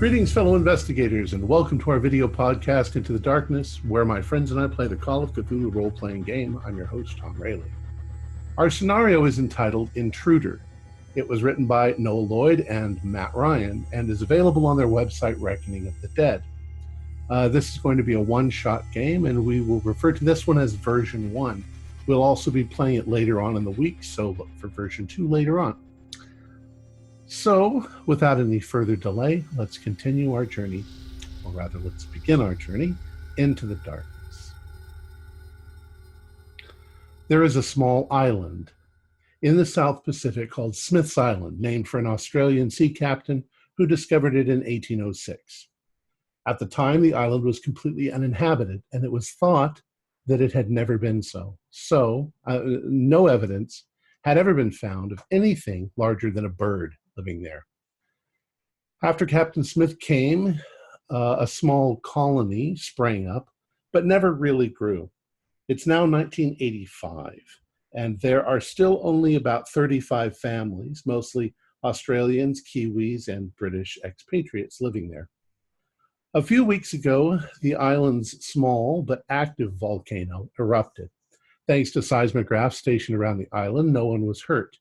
Greetings, fellow investigators, and welcome to our video podcast, Into the Darkness, where my friends and I play the Call of Cthulhu role-playing game. I'm your host, Tom Rayleigh. Our scenario is entitled Intruder. It was written by Noah Lloyd and Matt Ryan, and is available on their website, Reckoning of the Dead. This is going to be a one-shot game, and we will refer to this one as version 1. We'll also be playing it later on in the week, so look for version 2 later on. So, without any further delay, let's continue our journey, or rather, let's begin our journey into the darkness. There is a small island in the South Pacific called Smith's Island, named for an Australian sea captain who discovered it in 1806. At the time, the island was completely uninhabited, and it was thought that it had never been so. No evidence had ever been found of anything larger than a bird living there. After Captain Smith came, a small colony sprang up, but never really grew. It's now 1985, and there are still only about 35 families, mostly Australians, Kiwis, and British expatriates living there. A few weeks ago, the island's small but active volcano erupted. Thanks to seismographs stationed around the island, no one was hurt.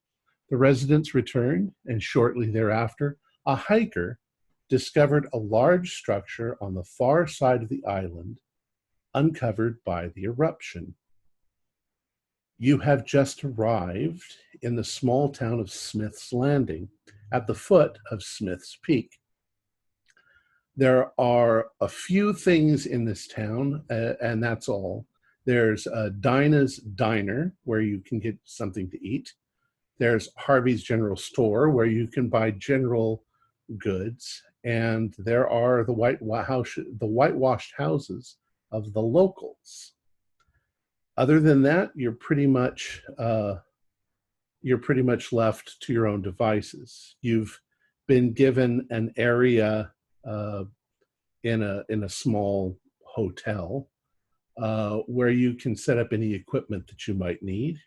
The residents returned, and shortly thereafter, a hiker discovered a large structure on the far side of the island, uncovered by the eruption. You have just arrived in the small town of Smith's Landing, at the foot of Smith's Peak. There are a few things in this town, and that's all. There's Dinah's Diner, where you can get something to eat. There's Harvey's General Store, where you can buy general goods. And there are the whitewashed houses of the locals. Other than that, you're pretty much left to your own devices. You've been given an area in a small hotel where you can set up any equipment that you might need,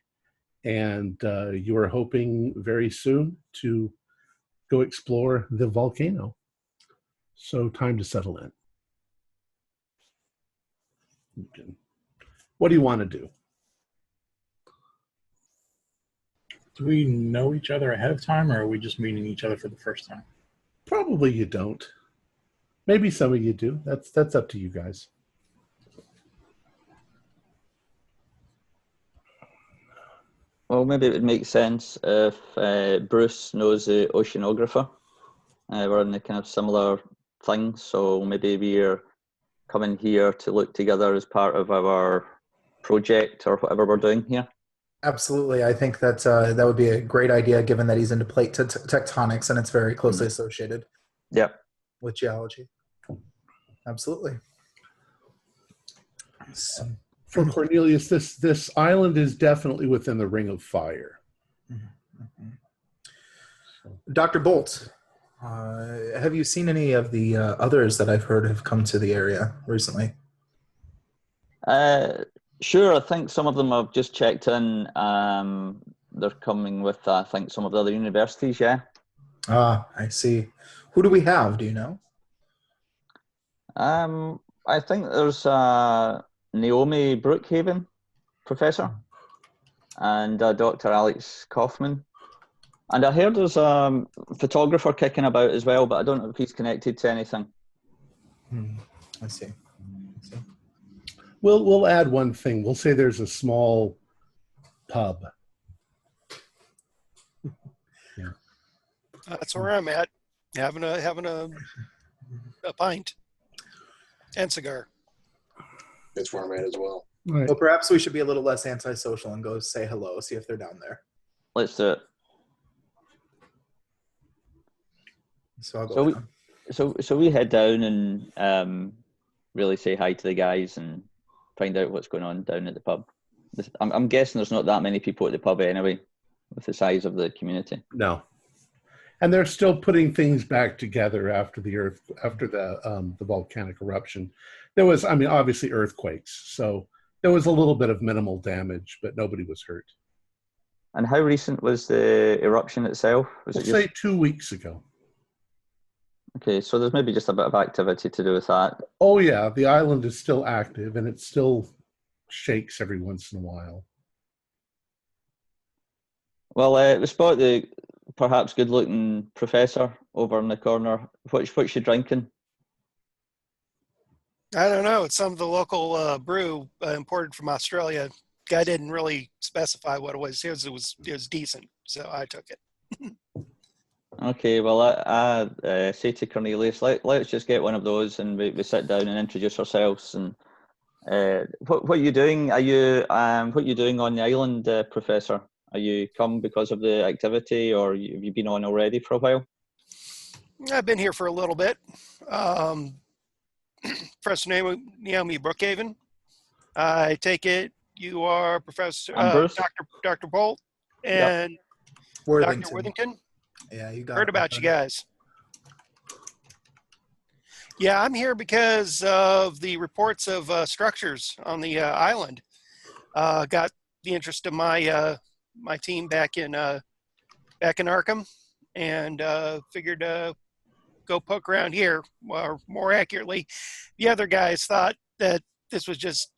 and you are hoping very soon to go explore the volcano. So, time to settle in. Okay. What do you want to do? Do we know each other ahead of time, or are we just meeting each other for the first time? Probably you don't. Maybe some of you do. That's up to you guys. Well, maybe it would make sense if Bruce knows the oceanographer. We're in a kind of similar thing, so maybe we're coming here to look together as part of our project or whatever we're doing here. Absolutely. I think that would be a great idea, given that he's into plate tectonics and it's very closely associated with geology. Absolutely. For Cornelius, this island is definitely within the ring of fire. Mm-hmm. Dr. Bolt, have you seen any of the others that I've heard have come to the area recently? Sure. I think some of them have just checked in. They're coming with, I think, some of the other universities, yeah. Ah, I see. Who do we have? Do you know? I think there's Naomi Brookhaven, professor, and Dr. Alex Kaufman. And I heard there's a photographer kicking about as well, but I don't know if he's connected to anything. I see. We'll add one thing. We'll say there's a small pub. Yeah. That's where I'm at, having a pint and cigar. That's where I'm at as well. Right. Well, perhaps we should be a little less antisocial and go say hello, see if they're down there. Let's do it. So I'll go down. So we head down and really say hi to the guys and find out what's going on down at the pub. I'm guessing there's not that many people at the pub anyway, with the size of the community. No, and they're still putting things back together after the volcanic eruption. There was, obviously earthquakes, so there was a little bit of minimal damage, but nobody was hurt. And how recent was the eruption itself? We'll say 2 weeks ago. Okay, so there's maybe just a bit of activity to do with that. Oh yeah, the island is still active, and it still shakes every once in a while. Well, we spot the perhaps good-looking professor over in the corner. What's she drinking? I don't know. It's some of the local brew imported from Australia. Guy didn't really specify what it was. It was decent, so I took it. Okay, well, I say to Cornelius, let's just get one of those, and we sit down and introduce ourselves. And what are you doing? What are you doing on the island, Professor? Are you come because of the activity, or have you been on already for a while? I've been here for a little bit. Professor Naomi Brookhaven. I take it you are Professor Dr. Bolt and Worthington. Dr. Worthington. Yeah, you got Heard about you guys. Yeah, I'm here because of the reports of structures on the island. Got the interest of my my team back in Arkham, and figured go poke around here. Or more accurately, the other guys thought that this was just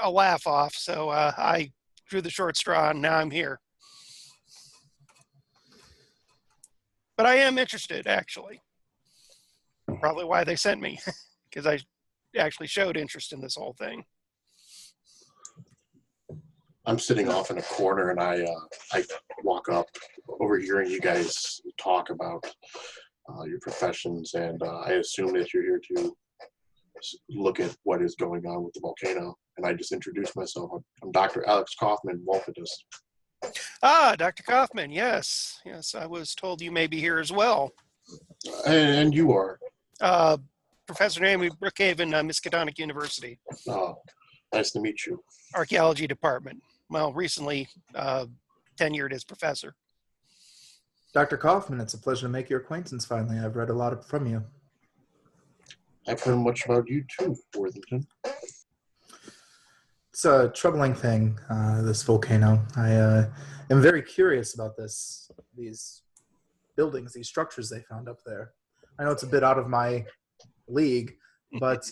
a laugh off, so I drew the short straw, and now I'm here. But I am interested, actually. Probably why they sent me, because I actually showed interest in this whole thing. I'm sitting off in a corner, and I walk up, overhearing you guys talk about your professions, and I assume that you're here to look at what is going on with the volcano. And I just introduced myself. I'm Dr. Alex Kaufman, Wolfidus. Ah, Dr. Kaufman, yes. Yes, I was told you may be here as well. And you are? Professor Naomi Brookhaven, Miskatonic University. Oh, nice to meet you. Archaeology Department. Well, recently tenured as professor. Dr. Kaufman, it's a pleasure to make your acquaintance finally. I've read a lot from you. I've heard much about you too, Worthington. It's a troubling thing, this volcano. I am very curious about these buildings, these structures they found up there. I know it's a bit out of my league, but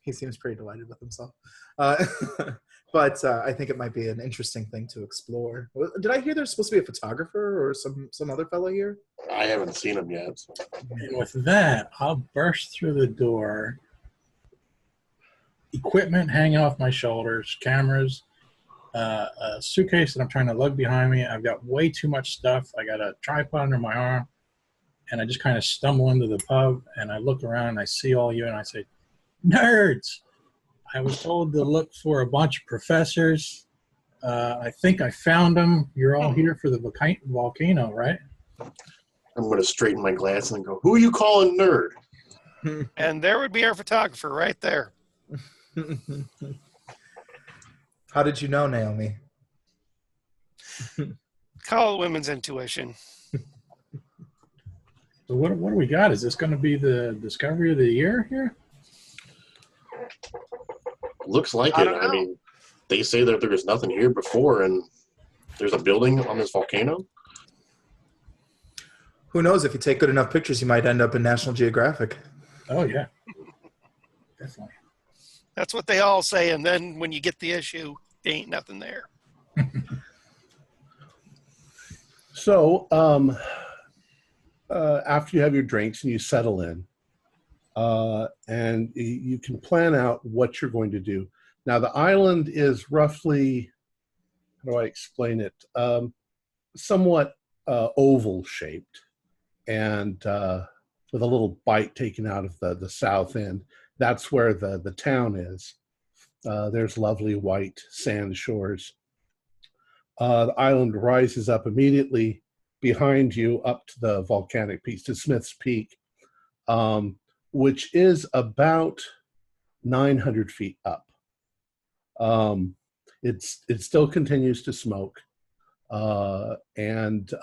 he seems pretty delighted with himself. But I think it might be an interesting thing to explore. Did I hear there's supposed to be a photographer or some other fellow here? I haven't seen him yet. So. And with that, I'll burst through the door. Equipment hanging off my shoulders, cameras, a suitcase that I'm trying to lug behind me. I've got way too much stuff. I got a tripod under my arm, and I just kind of stumble into the pub, and I look around, and I see all you, and I say, nerds! I was told to look for a bunch of professors. I think I found them. You're all here for the volcano, right? I'm going to straighten my glasses and go, who are you calling nerd? And there would be our photographer right there. How did you know, Naomi? Call women's intuition. So what do we got? Is this going to be the discovery of the year here? Looks like it. I mean, they say that there was nothing here before, and there's a building on this volcano. Who knows? If you take good enough pictures, you might end up in National Geographic. Oh, yeah. Definitely. That's what they all say, and then when you get the issue, there ain't nothing there. So, after you have your drinks and you settle in, and you can plan out what you're going to do. Now, the island is roughly, how do I explain it? Somewhat oval shaped, and with a little bite taken out of the south end. That's where the town is. There's lovely white sand shores. The island rises up immediately behind you up to the volcanic peak, to Smith's Peak, which is about 900 feet up. It still continues to smoke, and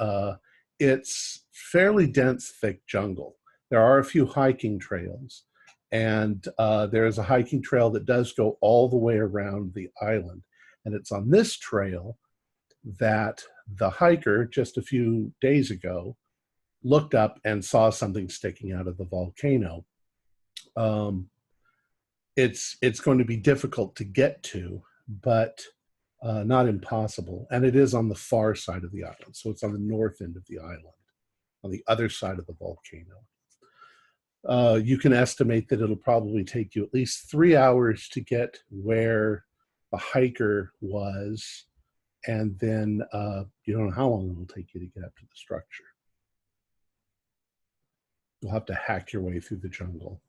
it's fairly dense, thick jungle. There are a few hiking trails, and there is a hiking trail that does go all the way around the island. And it's on this trail that the hiker just a few days ago looked up and saw something sticking out of the volcano. It's going to be difficult to get to, but not impossible. And it is on the far side of the island. So it's on the north end of the island, on the other side of the volcano. You can estimate that it'll probably take you at least 3 hours to get where the hiker was, and then you don't know how long it'll take you to get up to the structure. You'll have to hack your way through the jungle.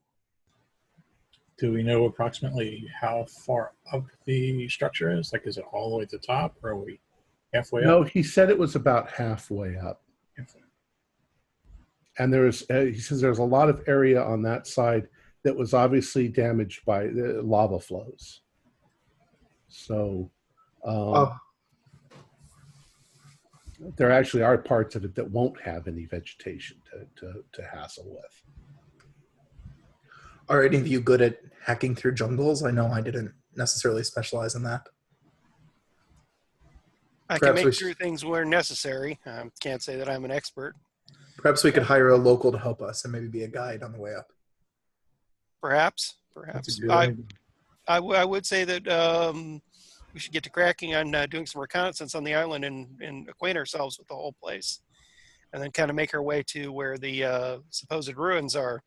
Do we know approximately how far up the structure is? Like, is it all the way to the top, or are we halfway up? No, he said it was about halfway up. Halfway. And he says there's a lot of area on that side that was obviously damaged by the lava flows. So there actually are parts of it that won't have any vegetation to hassle with. Are any of you good at hacking through jungles? I know I didn't necessarily specialize in that. I can make through things where necessary. Can't say that I'm an expert. Perhaps we could hire a local to help us and maybe be a guide on the way up. Perhaps. I would say that we should get to cracking on doing some reconnaissance on the island and acquaint ourselves with the whole place, and then kind of make our way to where the supposed ruins are.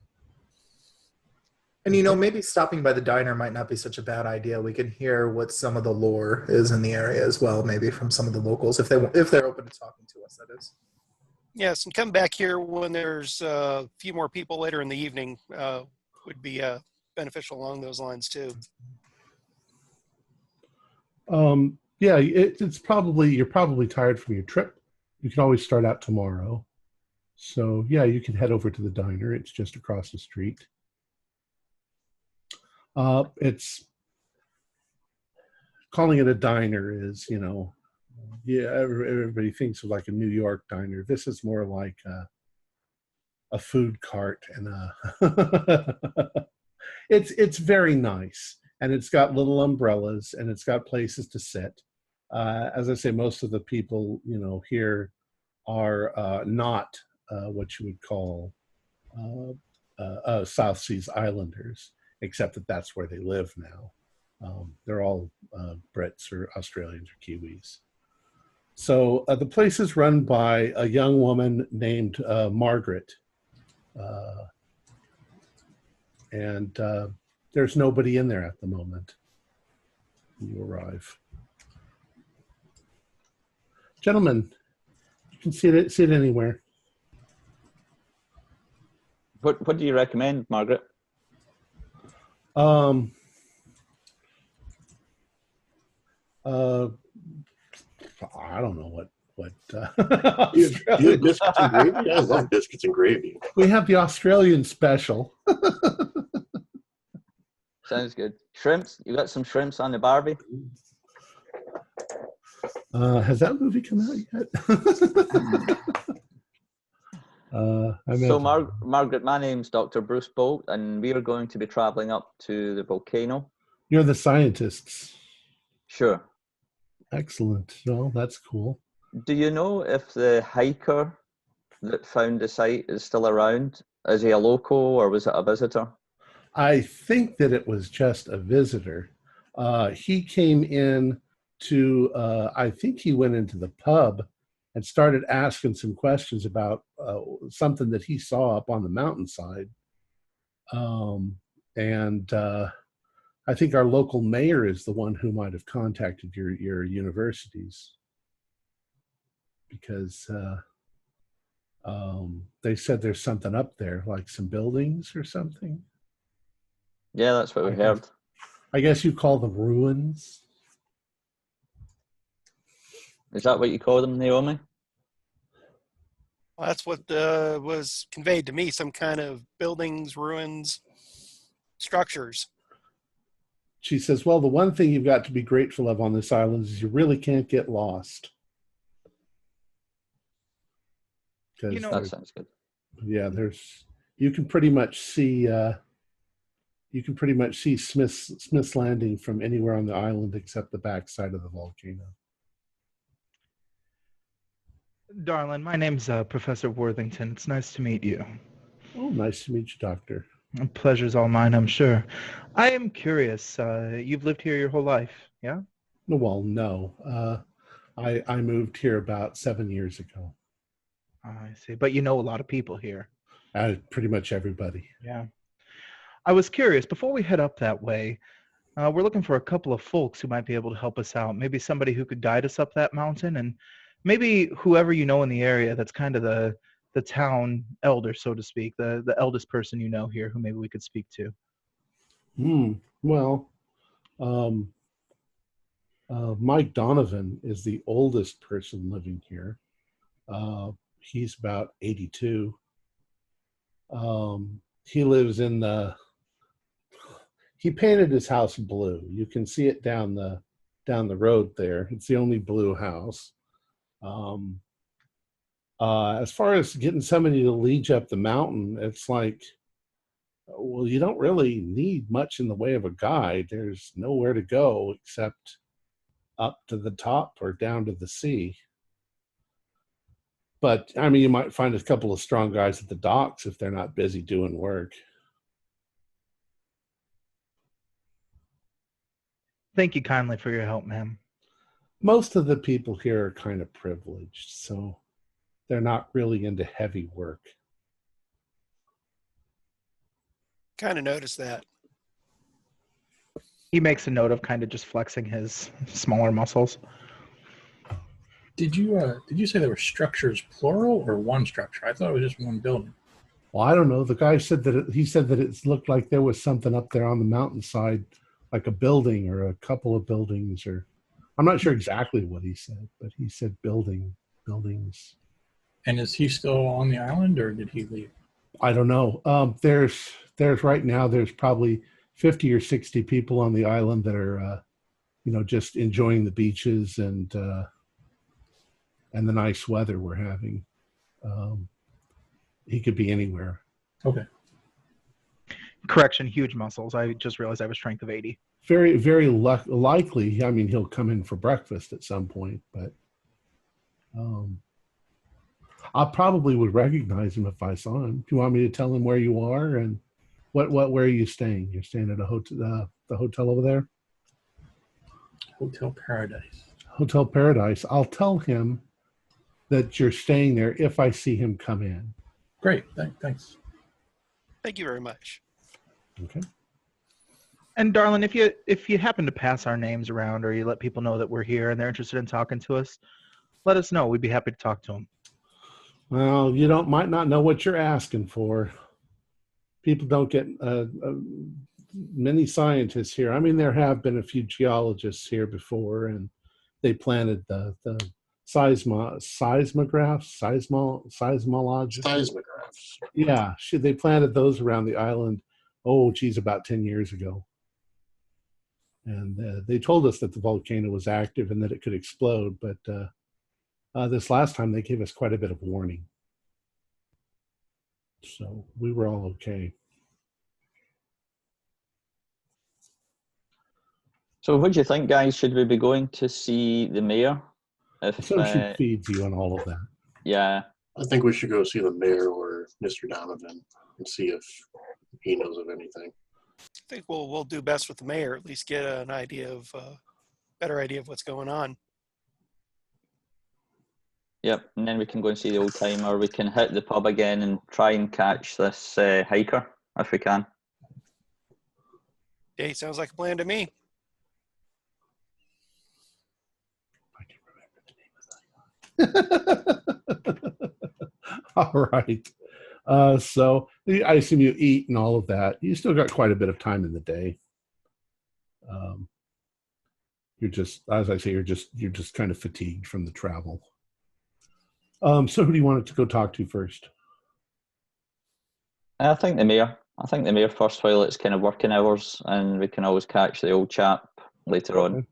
And maybe stopping by the diner might not be such a bad idea. We can hear what some of the lore is in the area as well, maybe from some of the locals, if they're open to talking to us, that is. Yes, and come back here when there's a few more people later in the evening would be beneficial along those lines too. Yeah, it's probably, you're probably tired from your trip. You can always start out tomorrow. So yeah, you can head over to the diner. It's just across the street. It's calling it a diner is, yeah, everybody thinks of like a New York diner. This is more like a food cart, and it's very nice, and it's got little umbrellas, and it's got places to sit. As I say, most of the people here are not what you would call South Seas Islanders, except that that's where they live now. They're all Brits or Australians or Kiwis. So the place is run by a young woman named Margaret. And there's nobody in there at the moment when you arrive. Gentlemen, you can sit anywhere. What do you recommend, Margaret? I don't know what you have biscuits and gravy? I love biscuits and gravy. We have the Australian special. Sounds good. Shrimps? You got some shrimps on the barbie? Has that movie come out yet? So, Margaret, my name's Dr. Bruce Bolt, and we are going to be traveling up to the volcano. You're the scientists. Sure. Excellent. Well, that's cool. Do you know if the hiker that found the site is still around? Is he a local or was it a visitor? I think that it was just a visitor. He came in to, I think he went into the pub and started asking some questions about something that he saw up on the mountainside. I think our local mayor is the one who might have contacted your universities, because they said there's something up there, like some buildings or something. Yeah, that's what we heard. I guess you call them ruins. Is that what you call them, Naomi? Well, that's what was conveyed to me, some kind of buildings, ruins, structures. She says, well, the one thing you've got to be grateful of on this island is you really can't get lost. That sounds good. Yeah, you can pretty much see Smith's Landing from anywhere on the island except the backside of the volcano. Darlin, my name's Professor Worthington. It's nice to meet you. Oh, nice to meet you, Doctor. Pleasure's all mine, I'm sure. I am curious. You've lived here your whole life, yeah? Well, no. I moved here about 7 years ago. I see. But you know a lot of people here. Pretty much everybody. Yeah. I was curious, before we head up that way, we're looking for a couple of folks who might be able to help us out. Maybe somebody who could guide us up that mountain, and maybe whoever you know in the area that's kind of the town elder, so to speak, the eldest person you know here who maybe we could speak to. Well, Mike Donovan is the oldest person living here. He's about 82. He lives in he painted his house blue. You can see it down the road there. It's the only blue house. As far as getting somebody to lead you up the mountain, it's like, well, you don't really need much in the way of a guide. There's nowhere to go except up to the top or down to the sea. But, I mean, you might find a couple of strong guys at the docks if they're not busy doing work. Thank you kindly for your help, ma'am. Most of the people here are kind of privileged, so they're not really into heavy work. Kind of noticed that. He makes a note of kind of just flexing his smaller muscles. Did you say there were structures plural or one structure? I thought it was just one building. Well, I don't know. The guy said that he said that it looked like there was something up there on the mountainside, like a building or a couple of buildings, or I'm not sure exactly what he said, but he said buildings. And is he still on the island, or did he leave? I don't know. There's right now there's probably 50 or 60 people on the island that are, just enjoying the beaches and the nice weather we're having. He could be anywhere. Okay. Correction, huge muscles. I just realized I have a strength of 80. Very, very likely. I mean, he'll come in for breakfast at some point, but I probably would recognize him if I saw him. Do you want me to tell him where you are and where are you staying? You're staying at a hotel, the hotel over there? Hotel Paradise. Hotel Paradise. I'll tell him that you're staying there if I see him come in. Great. Thanks. Thank you very much. Okay. And darling, if you happen to pass our names around or you let people know that we're here and they're interested in talking to us, let us know. We'd be happy to talk to them. Well, might not know what you're asking for. People don't get many scientists here. I mean, there have been a few geologists here before, and they planted the seismographs. Yeah, they planted those around the island. Oh, geez, about 10 years ago. And they told us that the volcano was active and that it could explode, but this last time they gave us quite a bit of warning. So we were all okay. So what do you think, guys? Should we be going to see the mayor? So she feeds you and all of that. Yeah. I think we should go see the mayor or Mr. Donovan and see if he knows of anything. I think we'll do best with the mayor. At least get an idea of better idea of what's going on. Yep, and then we can go and see the old timer. We can hit the pub again and try and catch this hiker if we can. Hey, sounds like a plan to me. I can remember the name of that guy. All right. So I assume you eat and all of that. You still got quite a bit of time in the day. You're just, as I say, you're just kind of fatigued from the travel. So who do you want to go talk to first? I think the mayor. I think the mayor first while it's kind of working hours, and we can always catch the old chap later on.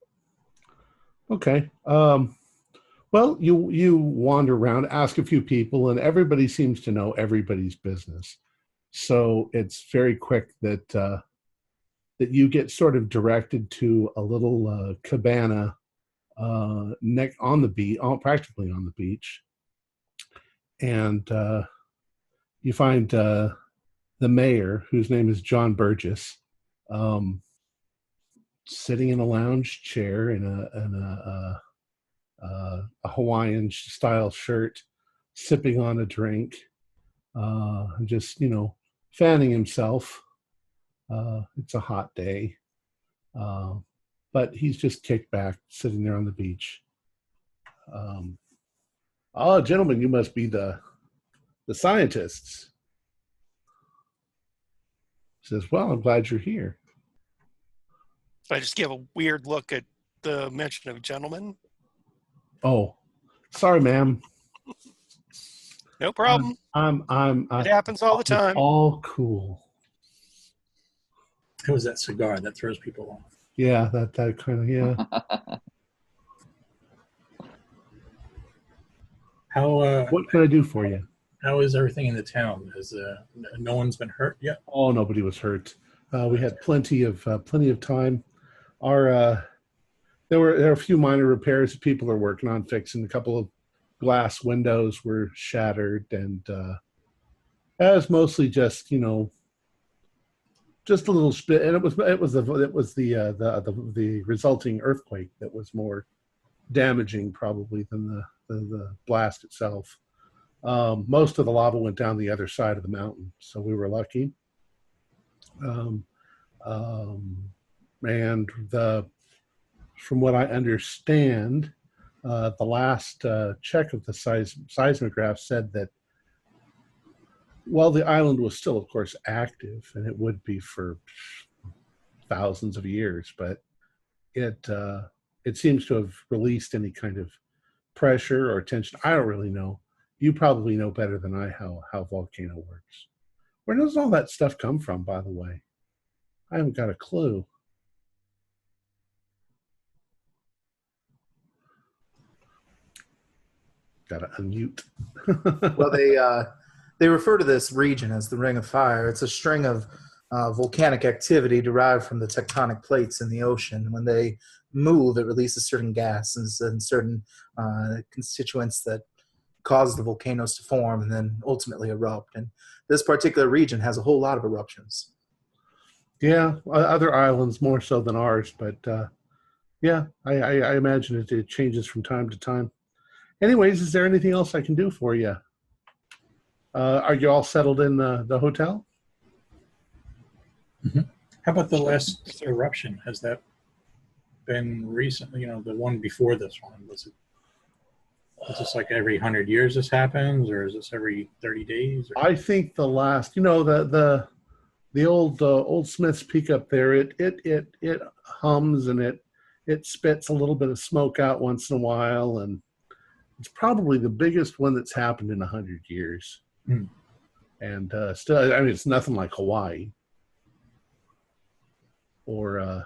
Okay. Well, you wander around, ask a few people, and everybody seems to know everybody's business. So it's very quick that that you get sort of directed to a little cabana on the beach, practically on the beach. and you find the mayor, whose name is John Burgess, sitting in a lounge chair in a Hawaiian style shirt, sipping on a drink, just fanning himself. It's a hot day, but he's just kicked back, sitting there on the beach. Oh, gentlemen, you must be the scientists. He says, well, I'm glad you're here. I just give a weird look at the mention of gentlemen. Oh, sorry, ma'am. No problem. It happens all the time. All cool. It was that cigar that throws people off. Yeah, that kind of, yeah. How? What can I do for you? How is everything in the town? Has no one's been hurt yet? Oh, nobody was hurt. We had plenty of time. There were a few minor repairs that people are working on fixing. A couple of glass windows were shattered, and it was mostly just just a little spit. And it was the resulting earthquake that was more damaging probably than the blast itself. Most of the lava went down the other side of the mountain, so we were lucky. And from what I understand, the last check of the seismograph said that while the island was still, of course, active, and it would be for thousands of years, but it seems to have released any kind of pressure or tension. I don't really know. You probably know better than I how volcano works. Where does all that stuff come from, by the way? I haven't got a clue. Gotta unmute. Well, they refer to this region as the Ring of Fire. It's a string of volcanic activity derived from the tectonic plates in the ocean. When they move, it releases certain gases and certain constituents that cause the volcanoes to form and then ultimately erupt. And this particular region has a whole lot of eruptions. Yeah, other islands more so than ours, but yeah, I imagine it changes from time to time. Anyways, is there anything else I can do for you? Are you all settled in the hotel? Mm-hmm. How about the last eruption? Has that been recently? The one before this one, is this like every 100 years this happens, or is this every 30 days? Or? I think the last, the old Smith's Peak up there, it hums and it spits a little bit of smoke out once in a while, and it's probably the biggest one that's happened in 100 years. Mm. And still, I mean, it's nothing like Hawaii. Or,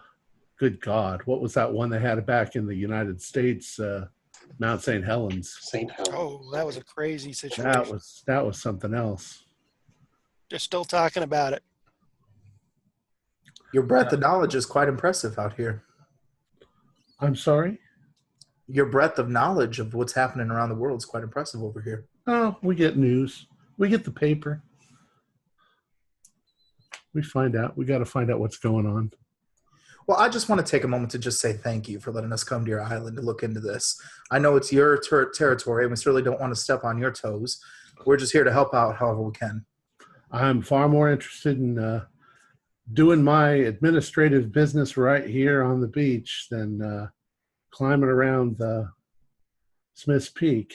good God, what was that one they had back in the United States? Mount St. Helens. St. Helens. Oh, that was a crazy situation. That was something else. They're still talking about it. Your breadth of knowledge is quite impressive out here. I'm sorry? Your breadth of knowledge of what's happening around the world is quite impressive over here. Oh, we get news. We get the paper. We find out. We got to find out what's going on. Well, I just want to take a moment to just say thank you for letting us come to your island to look into this. I know it's your territory, and we certainly don't want to step on your toes. We're just here to help out however we can. I'm far more interested in doing my administrative business right here on the beach than climbing around the Smith's Peak.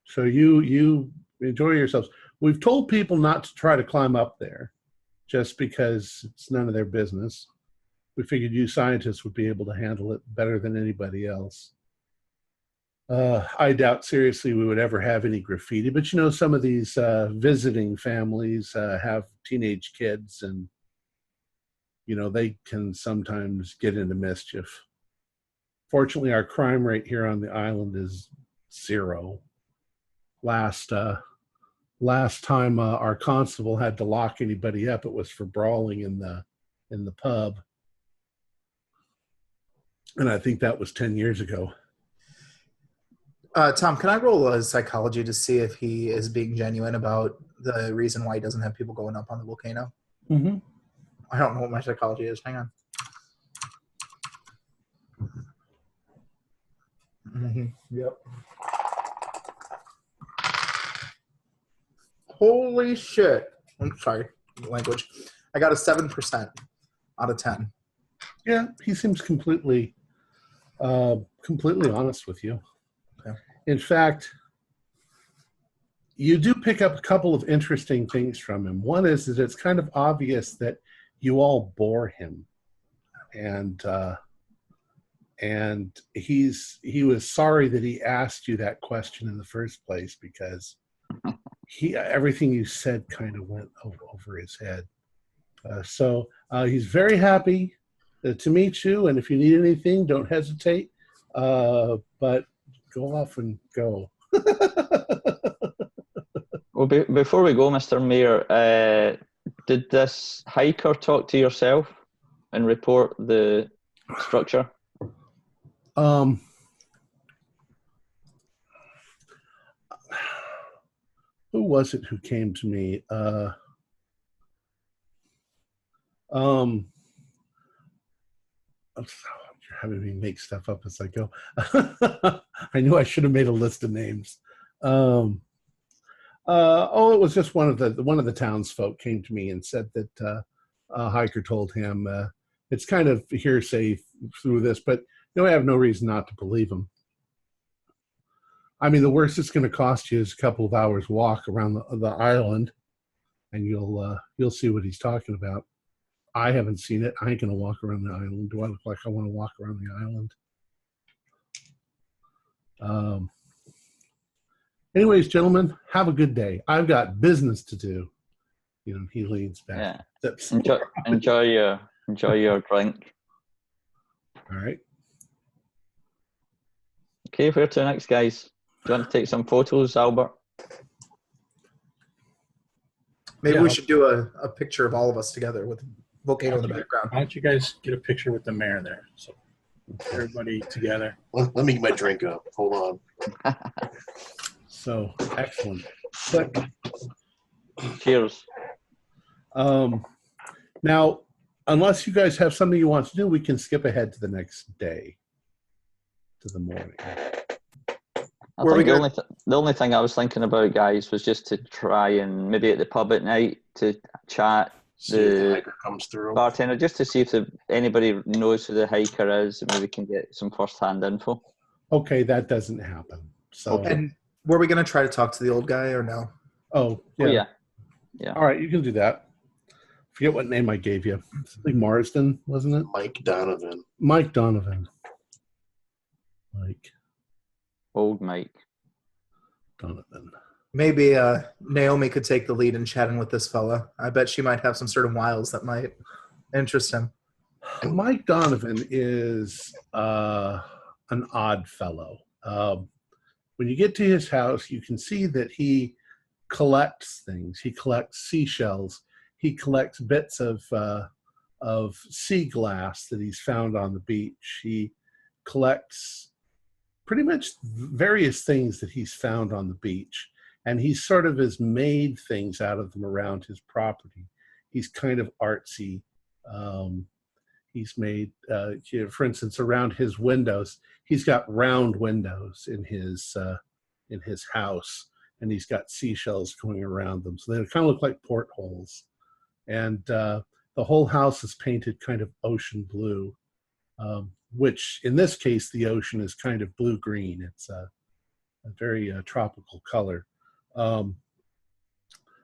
So you enjoy yourselves. We've told people not to try to climb up there just because it's none of their business. We figured you scientists would be able to handle it better than anybody else. I doubt seriously we would ever have any graffiti, but some of these visiting families have teenage kids, and they can sometimes get into mischief. Fortunately, our crime rate here on the island is 0. Last time our constable had to lock anybody up, it was for brawling in the pub. And I think that was 10 years ago. Tom, can I roll a psychology to see if he is being genuine about the reason why he doesn't have people going up on the volcano? Mm-hmm. I don't know what my psychology is. Hang on. Yep. Holy shit. I'm sorry, language. I got a 7% out of 10. Yeah, he seems completely honest with you. Okay. In fact, you do pick up a couple of interesting things from him. One is that it's kind of obvious that you all bore him, and he was sorry that he asked you that question in the first place, because everything you said kind of went over his head. So he's very happy to meet you, and if you need anything, don't hesitate. But go off and go. Well, before we go, Mr. Mayor, did this hiker talk to yourself and report the structure? Who was it who came to me? You're having me make stuff up as I go. I knew I should have made a list of names. It was just one of the townsfolk came to me and said that a hiker told him. It's kind of hearsay through this, but I have no reason not to believe him. I mean, the worst it's going to cost you is a couple of hours walk around the island, and you'll see what he's talking about. I haven't seen it. I ain't going to walk around the island. Do I look like I want to walk around the island? Anyways, gentlemen, have a good day. I've got business to do. He leans back. Yeah. Enjoy your drink. All right. Okay, where to next, guys? Do you want to take some photos, Albert? Maybe we should do a picture of all of us together with volcano in the background. Why don't you guys get a picture with the mayor there? So everybody together. Let me get my drink up. Hold on. So excellent. Click. Cheers. Now, unless you guys have something you want to do, we can skip ahead to the next day, to the morning. I think the only thing I was thinking about, guys, was just to try and maybe at the pub at night to chat The hiker comes through. bartender, just to see if anybody knows who the hiker is, and maybe we can get some first-hand info. Okay, that doesn't happen. So, And were we going to try to talk to the old guy or no? oh yeah. Oh, yeah. All right, you can do that. Forget what name I gave you. Something Marsden, wasn't it? Mike Donovan. Mike Donovan. Mike Old Mike. Donovan. Maybe Naomi could take the lead in chatting with this fella. I bet she might have some sort of wiles that might interest him. Mike Donovan is an odd fellow. When you get to his house, you can see that he collects things. He collects seashells. He collects bits of sea glass that he's found on the beach. He collects pretty much various things that he's found on the beach. And he sort of has made things out of them around his property. He's kind of artsy. He's made, for instance, around his windows, he's got round windows in his house, and he's got seashells going around them. So they kind of look like portholes. And the whole house is painted kind of ocean blue, which in this case, the ocean is kind of blue-green. It's a very tropical color.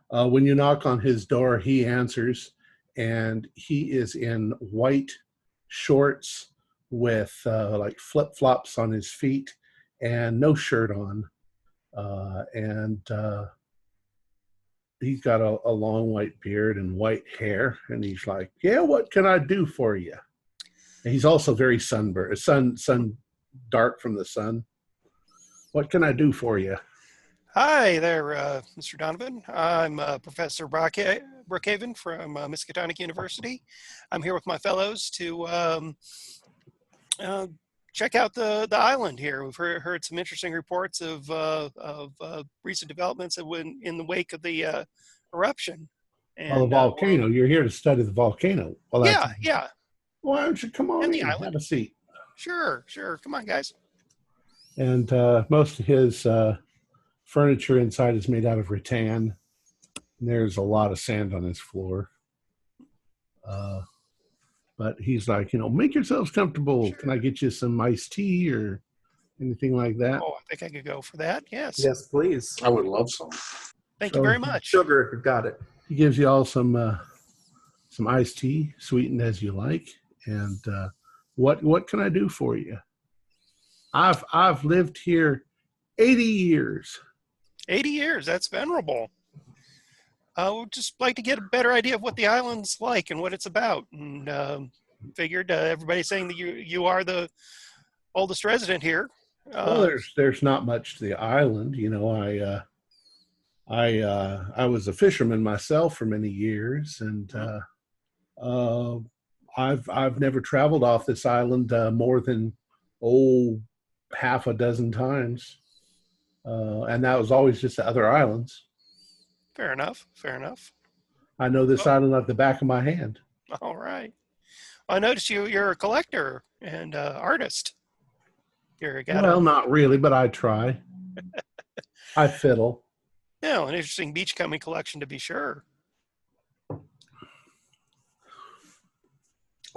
When you knock on his door, he answers, and he is in white shorts with like flip-flops on his feet and no shirt on. And he's got a long white beard and white hair, and he's like, yeah, what can I do for you? And he's also very sunburned, sun dark from the sun. What can I do for you? Hi there, Mr. Donovan. I'm Professor Brookhaven from Miskatonic University. I'm here with my fellows to check out the island here. We've heard some interesting reports of recent developments in the wake of the eruption. Well, the And volcano. You're here to study the volcano. Well, that's yeah. Why don't you come on And in the and island. have a seat? Sure. Come on, guys. And most of his furniture inside is made out of rattan. And there's a lot of sand on his floor. But he's like, make yourselves comfortable. Sure. Can I get you some iced tea or anything like that? Oh, I think I could go for that. Yes. Yes, please. I would love some. Thank you very much. Sugar, if you've got it. He gives you all some iced tea, sweetened as you like. And what can I do for you? I've lived here 80 years. 80 years. That's venerable. I would just like to get a better idea of what the island's like and what it's about. And figured everybody's saying that you are the oldest resident here. Well, there's not much to the island. I was a fisherman myself for many years, and I've never traveled off this island more than half a dozen times, and that was always just the other islands. Fair enough. I know this island like the back of my hand. All right. I noticed you're a collector and artist. Well, not really, but I try. I fiddle. Yeah, an interesting beachcombing collection to be sure.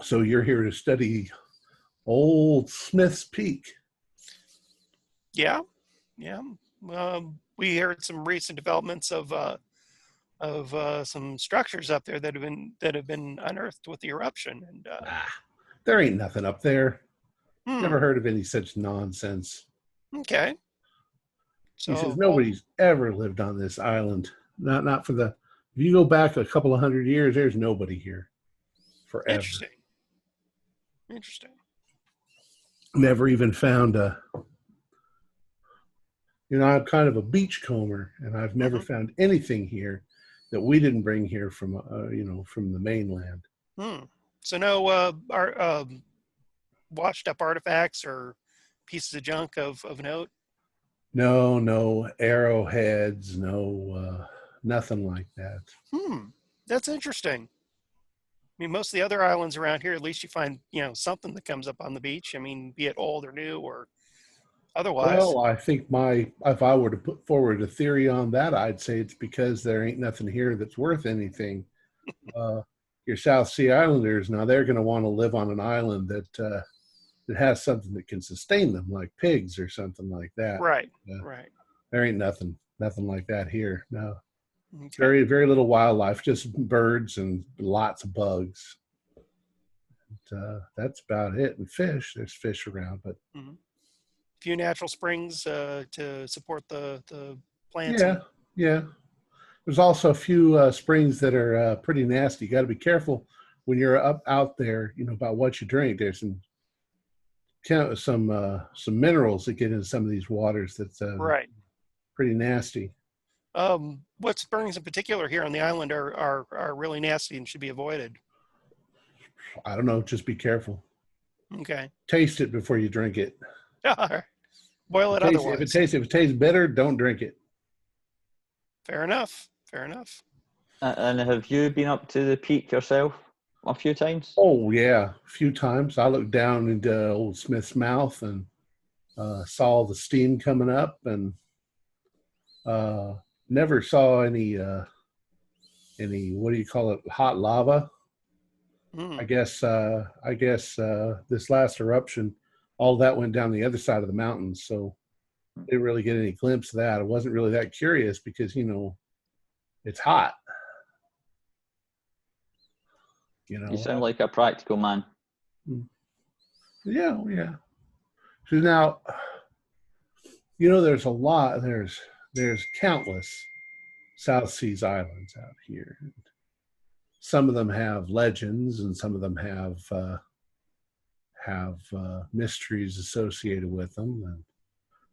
So you're here to study old Smith's Peak. Yeah. We heard some recent developments of some structures up there that have been unearthed with the eruption. And there ain't nothing up there. Hmm. Never heard of any such nonsense. Okay. He says nobody's ever lived on this island. Not for the. If you go back a couple of hundred years, there's nobody here forever. Interesting. Never even found a. I'm kind of a beachcomber, and I've never found anything here that we didn't bring here from from the mainland. So no washed up artifacts or pieces of junk of note? No arrowheads, no nothing like that. That's interesting. I mean, most of the other islands around here, at least you find, something that comes up on the beach. I mean, be it old or new or otherwise. Well, I think if I were to put forward a theory on that, I'd say it's because there ain't nothing here that's worth anything. Your South Sea Islanders, now they're going to want to live on an island that has something that can sustain them, like pigs or something like that. Right. There ain't nothing like that here. No. Okay. Very, very little wildlife, just birds and lots of bugs. That's about it. And fish, there's fish around, but few natural springs to support the plants. Yeah. There's also a few springs that are pretty nasty. You got to be careful when you're out there, about what you drink. There's some minerals that get into some of these waters that's right. Pretty nasty. What springs in particular here on the island are really nasty and should be avoided? I don't know. Just be careful. Okay. Taste it before you drink it. Boil it otherwise. If it tastes bitter, don't drink it. Fair enough. And have you been up to the peak yourself a few times? Oh, yeah, a few times. I looked down into old Smith's mouth and saw the steam coming up, and never saw any what do you call it, hot lava. I guess this last eruption, all that went down the other side of the mountains, so didn't really get any glimpse of that. I wasn't really that curious because it's hot. You sound like a practical man. Yeah. So now, there's a lot. There's countless South Seas islands out here. Some of them have legends, and some of them have mysteries associated with them. And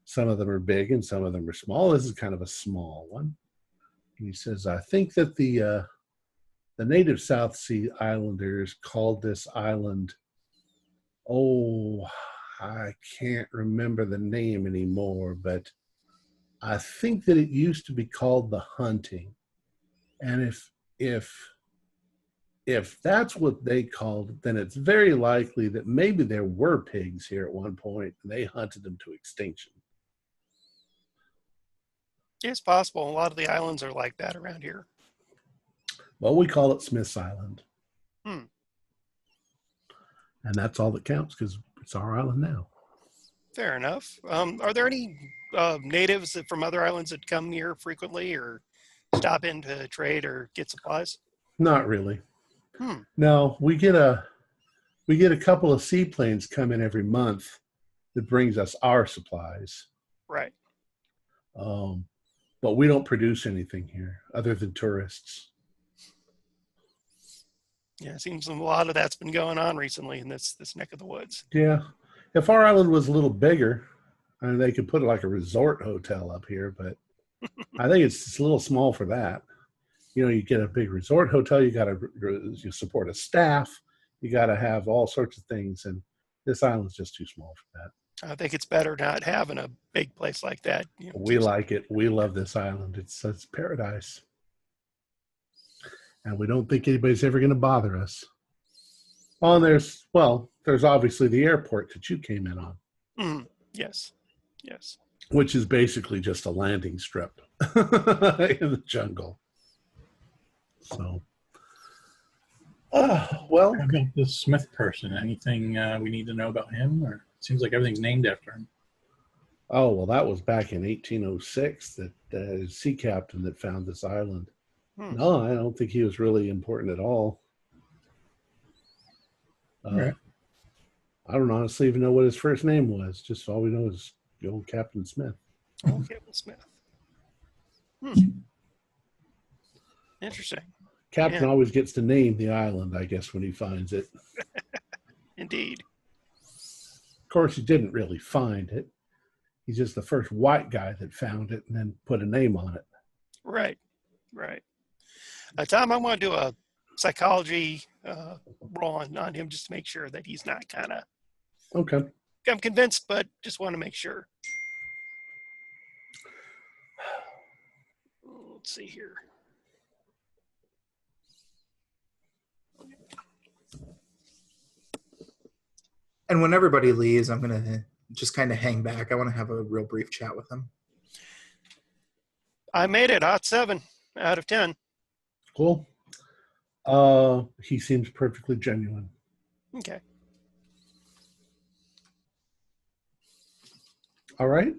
some of them are big, and some of them are small. This is kind of a small one. And he says, I think that the native South Sea Islanders called this island, I can't remember the name anymore, but I think that it used to be called the Hunting. And if that's what they called it, then it's very likely that maybe there were pigs here at one point and they hunted them to extinction. It's possible. A lot of the islands are like that around here. Well, we call it Smith's Island. Hmm. And that's all that counts because it's our island now. Fair enough. Are there any natives from other islands that come here frequently or stop in to trade or get supplies? Not really. No, we get a couple of seaplanes come in every month that brings us our supplies. Right. But we don't produce anything here other than tourists. Yeah, it seems a lot of that's been going on recently in this neck of the woods. Yeah. If our island was a little bigger, I mean, they could put like a resort hotel up here, but I think it's a little small for that. You know, you get a big resort hotel, you support a staff, you got to have all sorts of things, and this island's just too small for that. I think it's better not having a big place like that. You know, we like it. We love this island. It's paradise. And we don't think anybody's ever going to bother us. Oh, and there's obviously the airport that you came in on. Yes. Which is basically just a landing strip in the jungle. So, well. How about this Smith person? Anything we need to know about him? Or it seems like everything's named after him. Oh, well, that was back in 1806 that sea captain that found this island. No, I don't think he was really important at all. Right. I don't honestly even know what his first name was. Just all we know is the old Captain Smith. Old Captain Smith. Interesting. Captain always gets to name the island, I guess, when he finds it. Indeed. Of course, he didn't really find it. He's just the first white guy that found it and then put a name on it. Right. Tom, I want to do a psychology roll on him just to make sure that he's not kind of... Okay. I'm convinced, but just want to make sure. Let's see here. And when everybody leaves, I'm going to just kind of hang back. I want to have a real brief chat with him. I made it. 7 out of 10. Cool. He seems perfectly genuine. Okay. All right.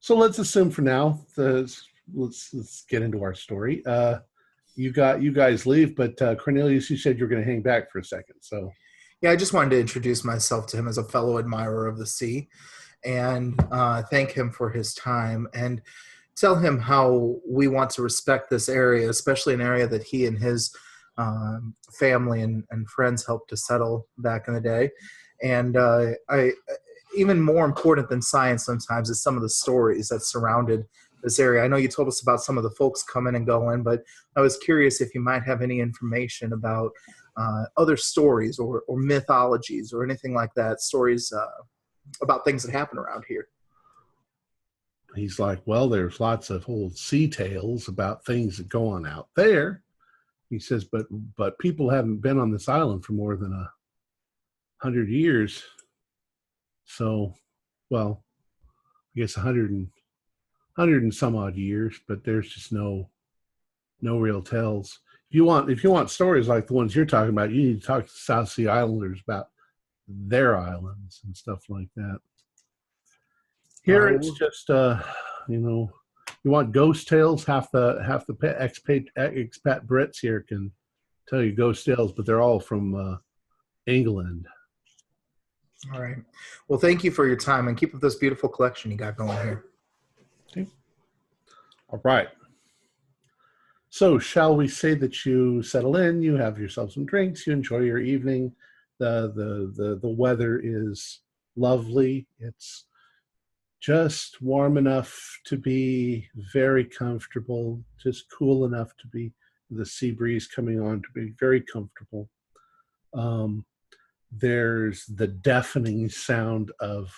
So let's assume for now, let's get into our story. You guys leave, but Cornelius, you said you're going to hang back for a second. So yeah, I just wanted to introduce myself to him as a fellow admirer of the sea, and thank him for his time and tell him how we want to respect this area, especially an area that he and his family and friends helped to settle back in the day. And even more important than science sometimes is some of the stories that surrounded this area. I know you told us about some of the folks coming and going, but I was curious if you might have any information about other stories or mythologies or anything like that, stories about things that happen around here. He's like, well, there's lots of old sea tales about things that go on out there. He says, but people haven't been on this island for more than 100 years. So, well, I guess 100 and some odd years, but there's just no real tells. If you want stories like the ones you're talking about, you need to talk to South Sea Islanders about their islands and stuff like that. Here it's just you want ghost tales. Half the expat Brits here can tell you ghost tales, but they're all from England. All right. Well, thank you for your time and keep up this beautiful collection you got going here. Okay. All right. So shall we say that you settle in, you have yourself some drinks, you enjoy your evening. The weather is lovely. It's just warm enough to be very comfortable, just cool enough to be the sea breeze coming on to be very comfortable. There's the deafening sound of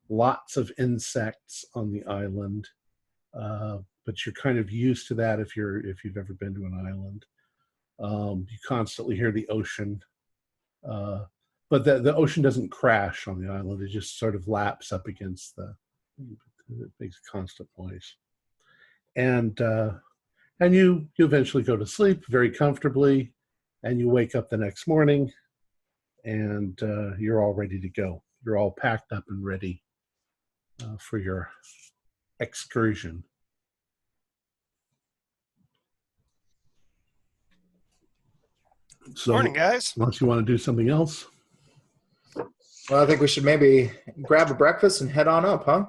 lots of insects on the island, but you're kind of used to that if you've ever been to an island. You constantly hear the ocean, but the ocean doesn't crash on the island. It just sort of laps up against it makes a constant noise. And you eventually go to sleep very comfortably, and you wake up the next morning, and you're all ready to go. You're all packed up and ready for your excursion. So, Morning, guys. unless you want to do something else. Well, I think we should maybe grab a breakfast and head on up, huh?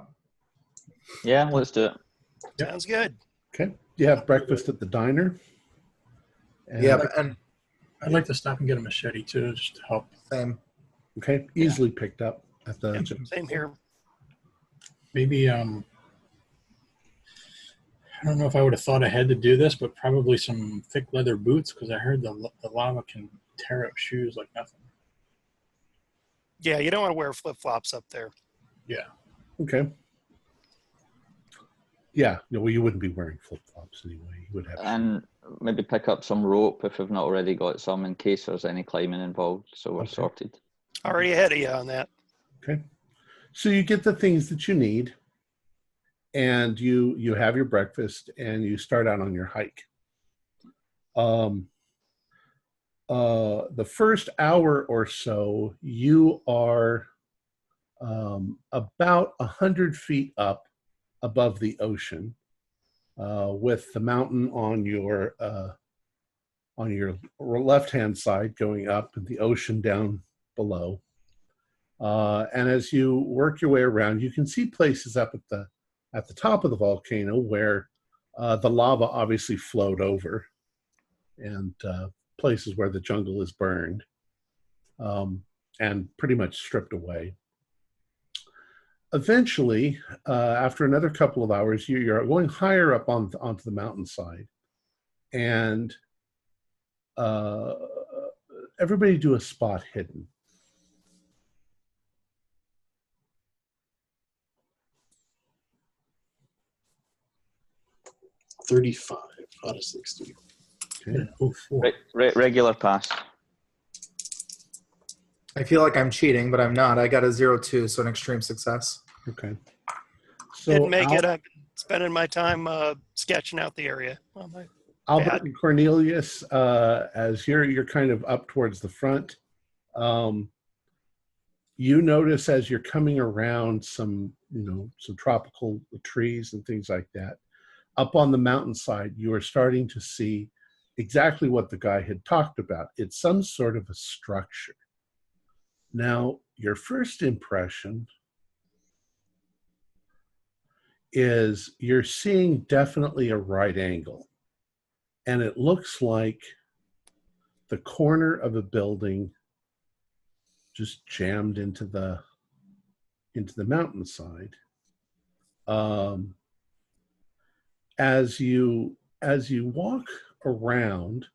Yeah, let's do it. Sounds good. Okay. You have breakfast at the diner. And, Yeah, and I'd like to stop and get a machete too, just to help. same. Okay. Easily picked up at the. Same here. Maybe I don't know if I would have thought ahead to do this, but probably some thick leather boots, because I heard the lava can tear up shoes like nothing. Yeah, you don't want to wear flip-flops up there. Yeah. Okay. Yeah. Well, you wouldn't be wearing flip-flops anyway. You would have. And maybe pick up some rope if we've not already got some, in case there's any climbing involved, so we're sorted. Already ahead of you on that. Okay. So you get the things that you need, and you have your breakfast, and you start out on your hike. The first hour or so, you are about 100 feet up above the ocean, with the mountain on your left-hand side going up and the ocean down below. And as you work your way around, you can see places up at the top of the volcano where the lava obviously flowed over, and places where the jungle is burned and pretty much stripped away. Eventually, after another couple of hours, you're going higher up onto the mountainside, and everybody do a spot hidden. 35 out of 60. Okay. Oh, 4. Regular pass. I feel like I'm cheating, but I'm not. I got a 0-2, so an extreme success. Okay. So Didn't make it. I've been spending my time sketching out the area. Well, Albert and Cornelius, as you're kind of up towards the front, you notice as you're coming around some tropical trees and things like that, up on the mountainside, you are starting to see exactly what the guy had talked about. It's some sort of a structure. Now, your first impression is you're seeing definitely a right angle. And it looks like the corner of a building just jammed into the mountainside. As you walk around,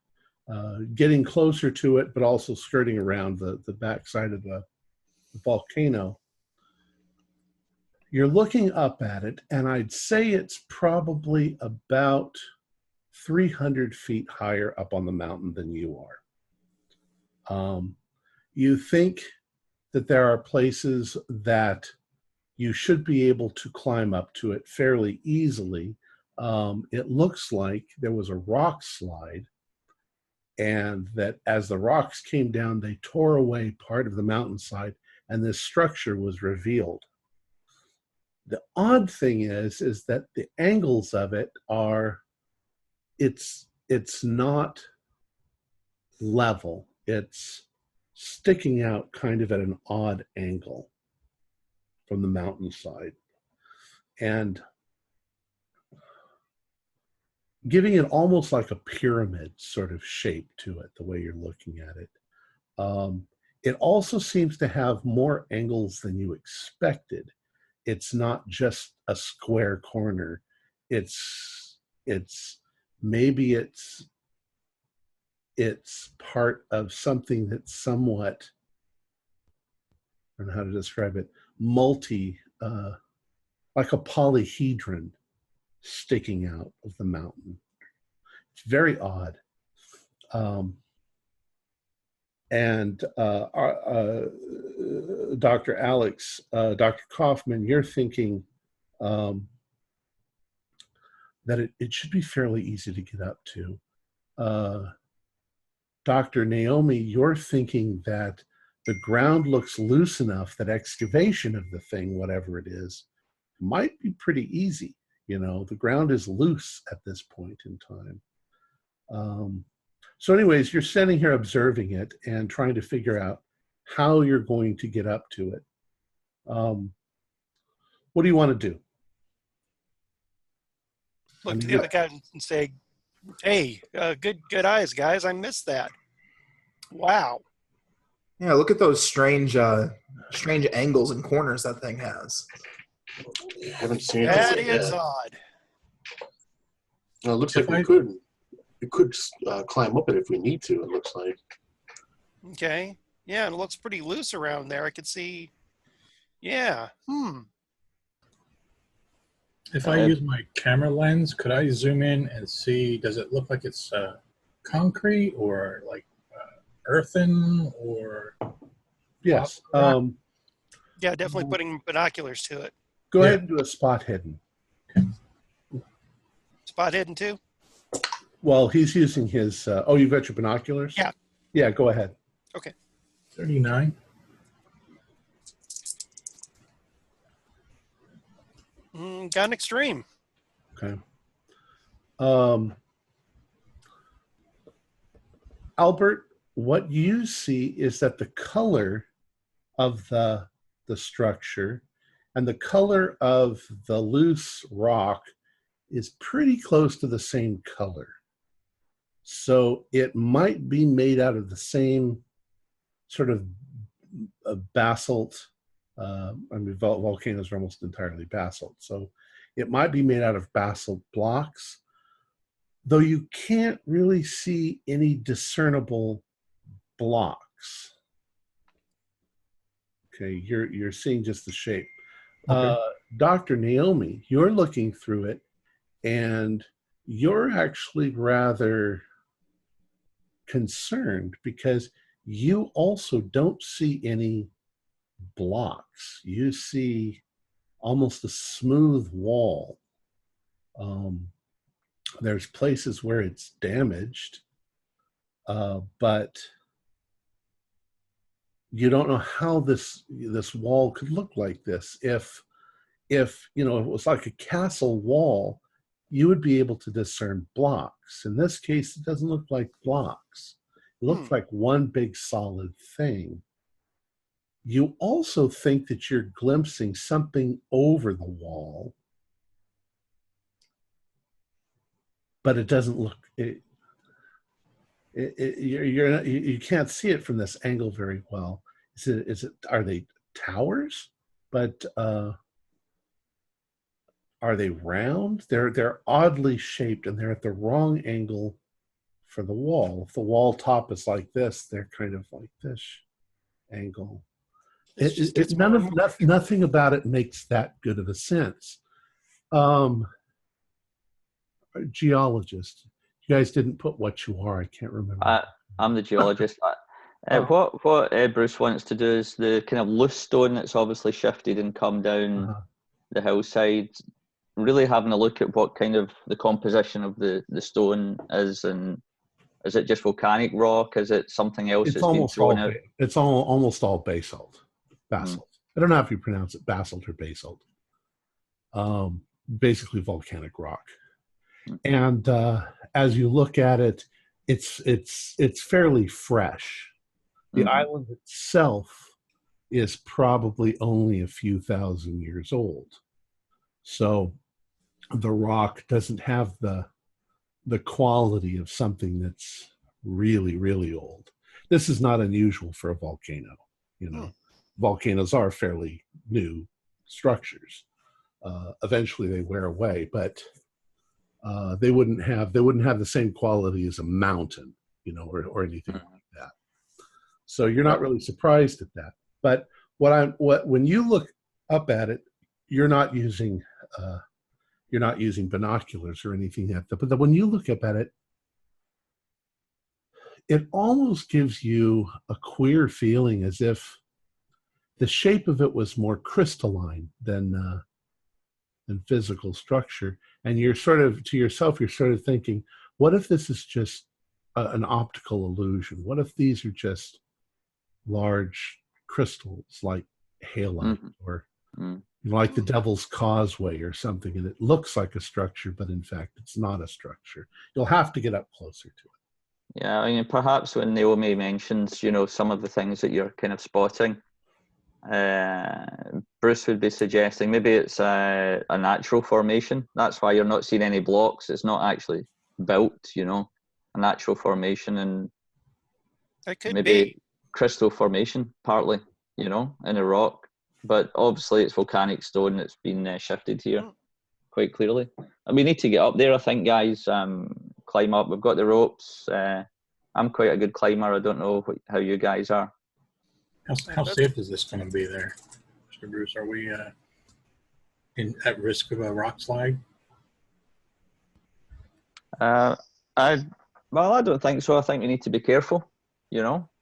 getting closer to it, but also skirting around the backside of the volcano, you're looking up at it, and I'd say it's probably about 300 feet higher up on the mountain than you are. You think that there are places that you should be able to climb up to it fairly easily. It looks like there was a rock slide, and that as the rocks came down, they tore away part of the mountainside, and this structure was revealed. The odd thing is that the angles of it are, it's not level. It's sticking out kind of at an odd angle from the mountainside, and giving it almost like a pyramid sort of shape to it, the way you're looking at it. It also seems to have more angles than you expected. It's not just a square corner. It's part of something that's somewhat don't know how to describe it, like a polyhedron sticking out of the mountain. It's very odd. Dr. Alex, Dr. Kaufman, you're thinking that it should be fairly easy to get up to. Dr. Naomi, you're thinking that the ground looks loose enough that excavation of the thing, whatever it is, might be pretty easy. You know, the ground is loose at this point in time. So anyways, you're standing here observing it and trying to figure out how you're going to get up to it. What do you want to do? Look to the other guy and say, "Hey, good eyes, guys. I missed that. Wow." Yeah, look at those strange angles and corners that thing has. I haven't seen That it is yet. odd. It looks like we could climb up it if we need to. It looks like. Okay. Yeah, and it looks pretty loose around there. I could see. Yeah. If I use my camera lens, could I zoom in and see, does it look like it's concrete or like earthen or? Yes. Yeah, definitely putting binoculars to it. Go ahead and do a spot hidden. Spot hidden too? Well, he's using his. You've got your binoculars? Yeah. Yeah, go ahead. Okay. 39. Got an extreme. Okay. Albert, what you see is that the color of the structure and the color of the loose rock is pretty close to the same color. So it might be made out of the same sort of basalt. Volcanoes are almost entirely basalt. So it might be made out of basalt blocks, though you can't really see any discernible blocks. Okay, you're seeing just the shape. Okay. Dr. Naomi, you're looking through it, and you're actually rather concerned because you also don't see any blocks. You see almost a smooth wall. There's places where it's damaged, but you don't know how this wall could look like this. If you know, it was like a castle wall, you would be able to discern blocks. In this case, it doesn't look like blocks. It looks like one big solid thing. You also think that you're glimpsing something over the wall, but it doesn't look. You can't see it from this angle very well. Is it? Are they towers? But are they round? They're oddly shaped, and they're at the wrong angle for the wall. If the wall top is like this, they're kind of like this angle. Nothing about it makes that good of a sense. Geologist, you guys didn't put what you are. I can't remember. I'm the geologist. What Bruce wants to do is the kind of loose stone that's obviously shifted and come down the hillside, really having a look at what kind of the composition of the stone is, and is it just volcanic rock? Is it something else that's been thrown out? It's almost all basalt. I don't know if you pronounce it basalt or basalt. Basically volcanic rock. And as you look at it, it's fairly fresh. The island itself is probably only a few thousand years old. So the rock doesn't have the quality of something that's really, really old. This is not unusual for a volcano. You know, volcanoes are fairly new structures. Eventually they wear away, but they wouldn't have the same quality as a mountain, you know, or anything like that. So you're not really surprised at that. But when you look up at it, you're not using binoculars or anything like that. But when you look up at it, it almost gives you a queer feeling, as if the shape of it was more crystalline than physical structure. And you're sort of, to yourself, you're sort of thinking, what if this is just an optical illusion? What if these are just large crystals like halite or like the Devil's Causeway or something, and it looks like a structure, but in fact it's not a structure? You'll have to get up closer to it. Yeah, I mean, perhaps when Naomi mentions, some of the things that you're kind of spotting, Bruce would be suggesting maybe it's a natural formation. That's why you're not seeing any blocks. It's not actually built, a natural formation, and That could maybe be. crystal formation partly, in a rock. But obviously it's volcanic stone that's been shifted here quite clearly. And we need to get up there, I think, guys. Climb up. We've got the ropes. I'm quite a good climber. I don't know how you guys are. How safe is this going to be there, Mr. Bruce? Are we at risk of a rock slide? I don't think so. I think we need to be careful,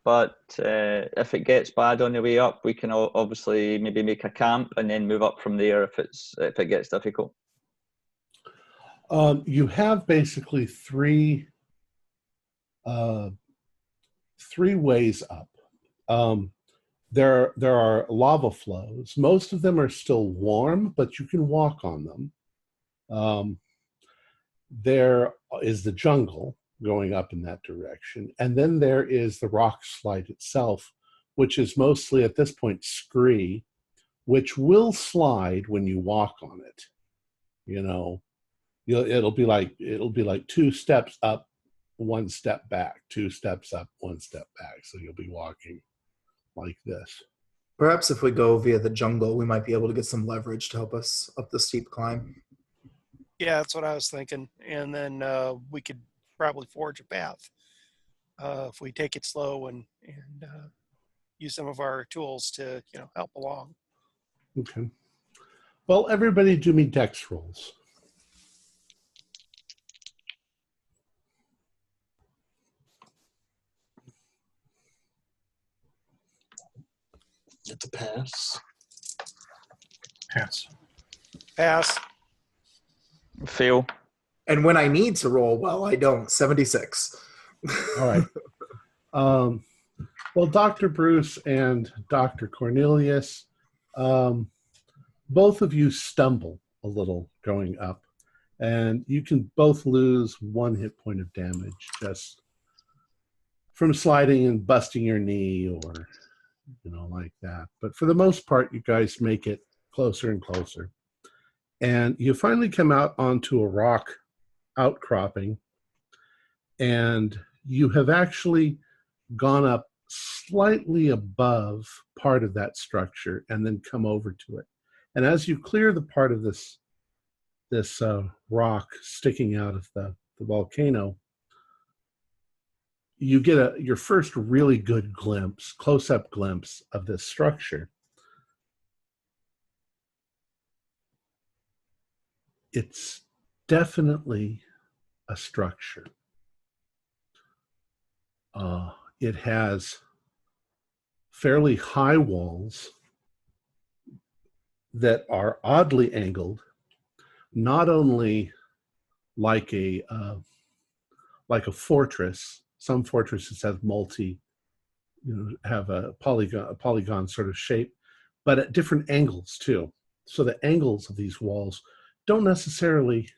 But if it gets bad on the way up, we can obviously maybe make a camp and then move up from there if it gets difficult. You have basically three ways up. There are lava flows. Most of them are still warm, but you can walk on them. There is the jungle going up in that direction. And then there is the rock slide itself, which is mostly at this point scree, which will slide when you walk on it. It'll be like 2 steps up, 1 step back, 2 steps up, 1 step back. So you'll be walking like this. Perhaps if we go via the jungle, we might be able to get some leverage to help us up the steep climb. Yeah, that's what I was thinking. And then we could probably forge a path if we take it slow and use some of our tools to help along. Okay. Well, everybody do me dex rolls. Get the pass. Pass. Fail. And when I need to roll, well, I don't. 76. All right. Well, Dr. Bruce and Dr. Cornelius, both of you stumble a little going up, and you can both lose 1 hit point of damage just from sliding and busting your knee or, like that. But for the most part, you guys make it closer and closer. And you finally come out onto a rock outcropping, and you have actually gone up slightly above part of that structure and then come over to it. And as you clear the part of this rock sticking out of the volcano, you get your first really good glimpse, close-up glimpse of this structure. It's definitely a structure. It has fairly high walls that are oddly angled, not only like a fortress. Some fortresses have have a polygon sort of shape, but at different angles too. So the angles of these walls don't necessarily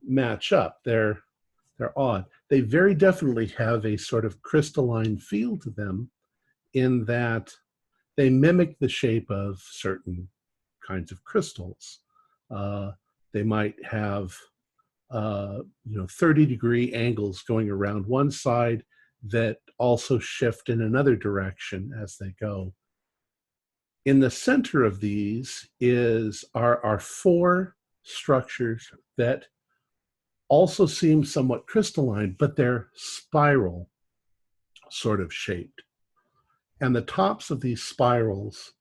match up. They're odd. They very definitely have a sort of crystalline feel to them, in that they mimic the shape of certain kinds of crystals. They might have 30-degree angles going around one side that also shift in another direction as they go. In the center of these are 4 structures that also seem somewhat crystalline, but they're spiral sort of shaped. And the tops of these spirals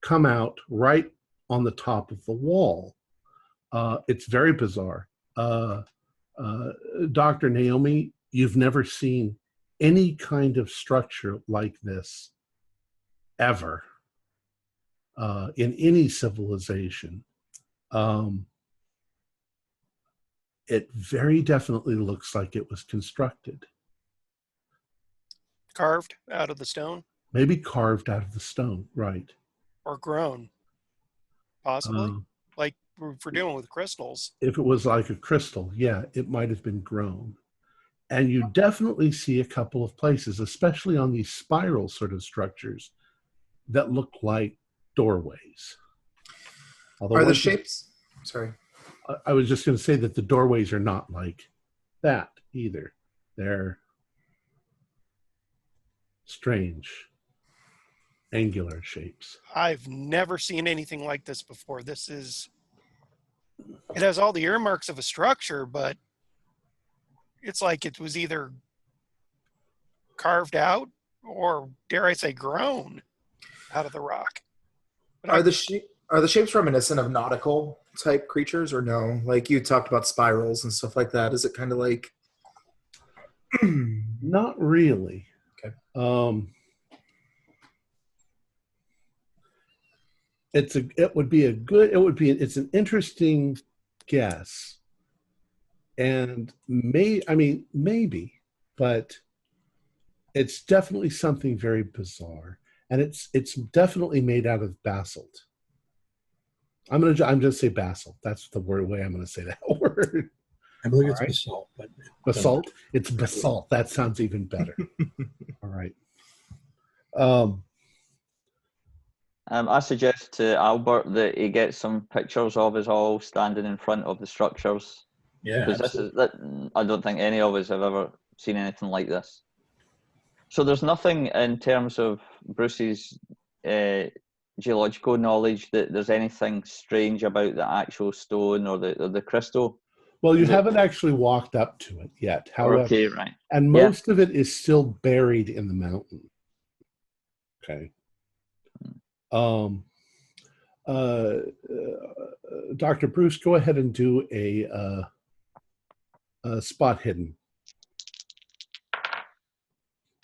come out right on the top of the wall. It's very bizarre. Dr. Naomi, you've never seen any kind of structure like this ever in any civilization. It very definitely looks like it was constructed. Carved out of the stone? Maybe carved out of the stone, right. Or grown, possibly? Like, if we're dealing with crystals. If it was like a crystal, yeah, it might have been grown. And you definitely see a couple of places, especially on these spiral sort of structures, that look like doorways. Although Are the shapes? Sorry. I was just going to say that the doorways are not like that either. They're strange, angular shapes. I've never seen anything like this before. It has all the earmarks of a structure, but it's like it was either carved out or, dare I say, grown out of the rock. But Are the shapes reminiscent of nautical type creatures, or no? Like you talked about spirals and stuff like that. Is it kind of like? Not really. Okay. It's an interesting guess, and maybe, but it's definitely something very bizarre, and it's definitely made out of basalt. I'm gonna say basalt. That's the way I'm gonna say that word. I believe it's basalt. But basalt. It's basalt. That sounds even better. All right. I suggest to Albert that he gets some pictures of us all standing in front of the structures. Yeah, because I don't think any of us have ever seen anything like this. So there's nothing in terms of Bruce's geological knowledge that there's anything strange about the actual stone or the crystal. Well, you haven't actually walked up to it yet. However, okay, right. And most of it is still buried in the mountain. Okay. Dr. Bruce, go ahead and do a spot hidden.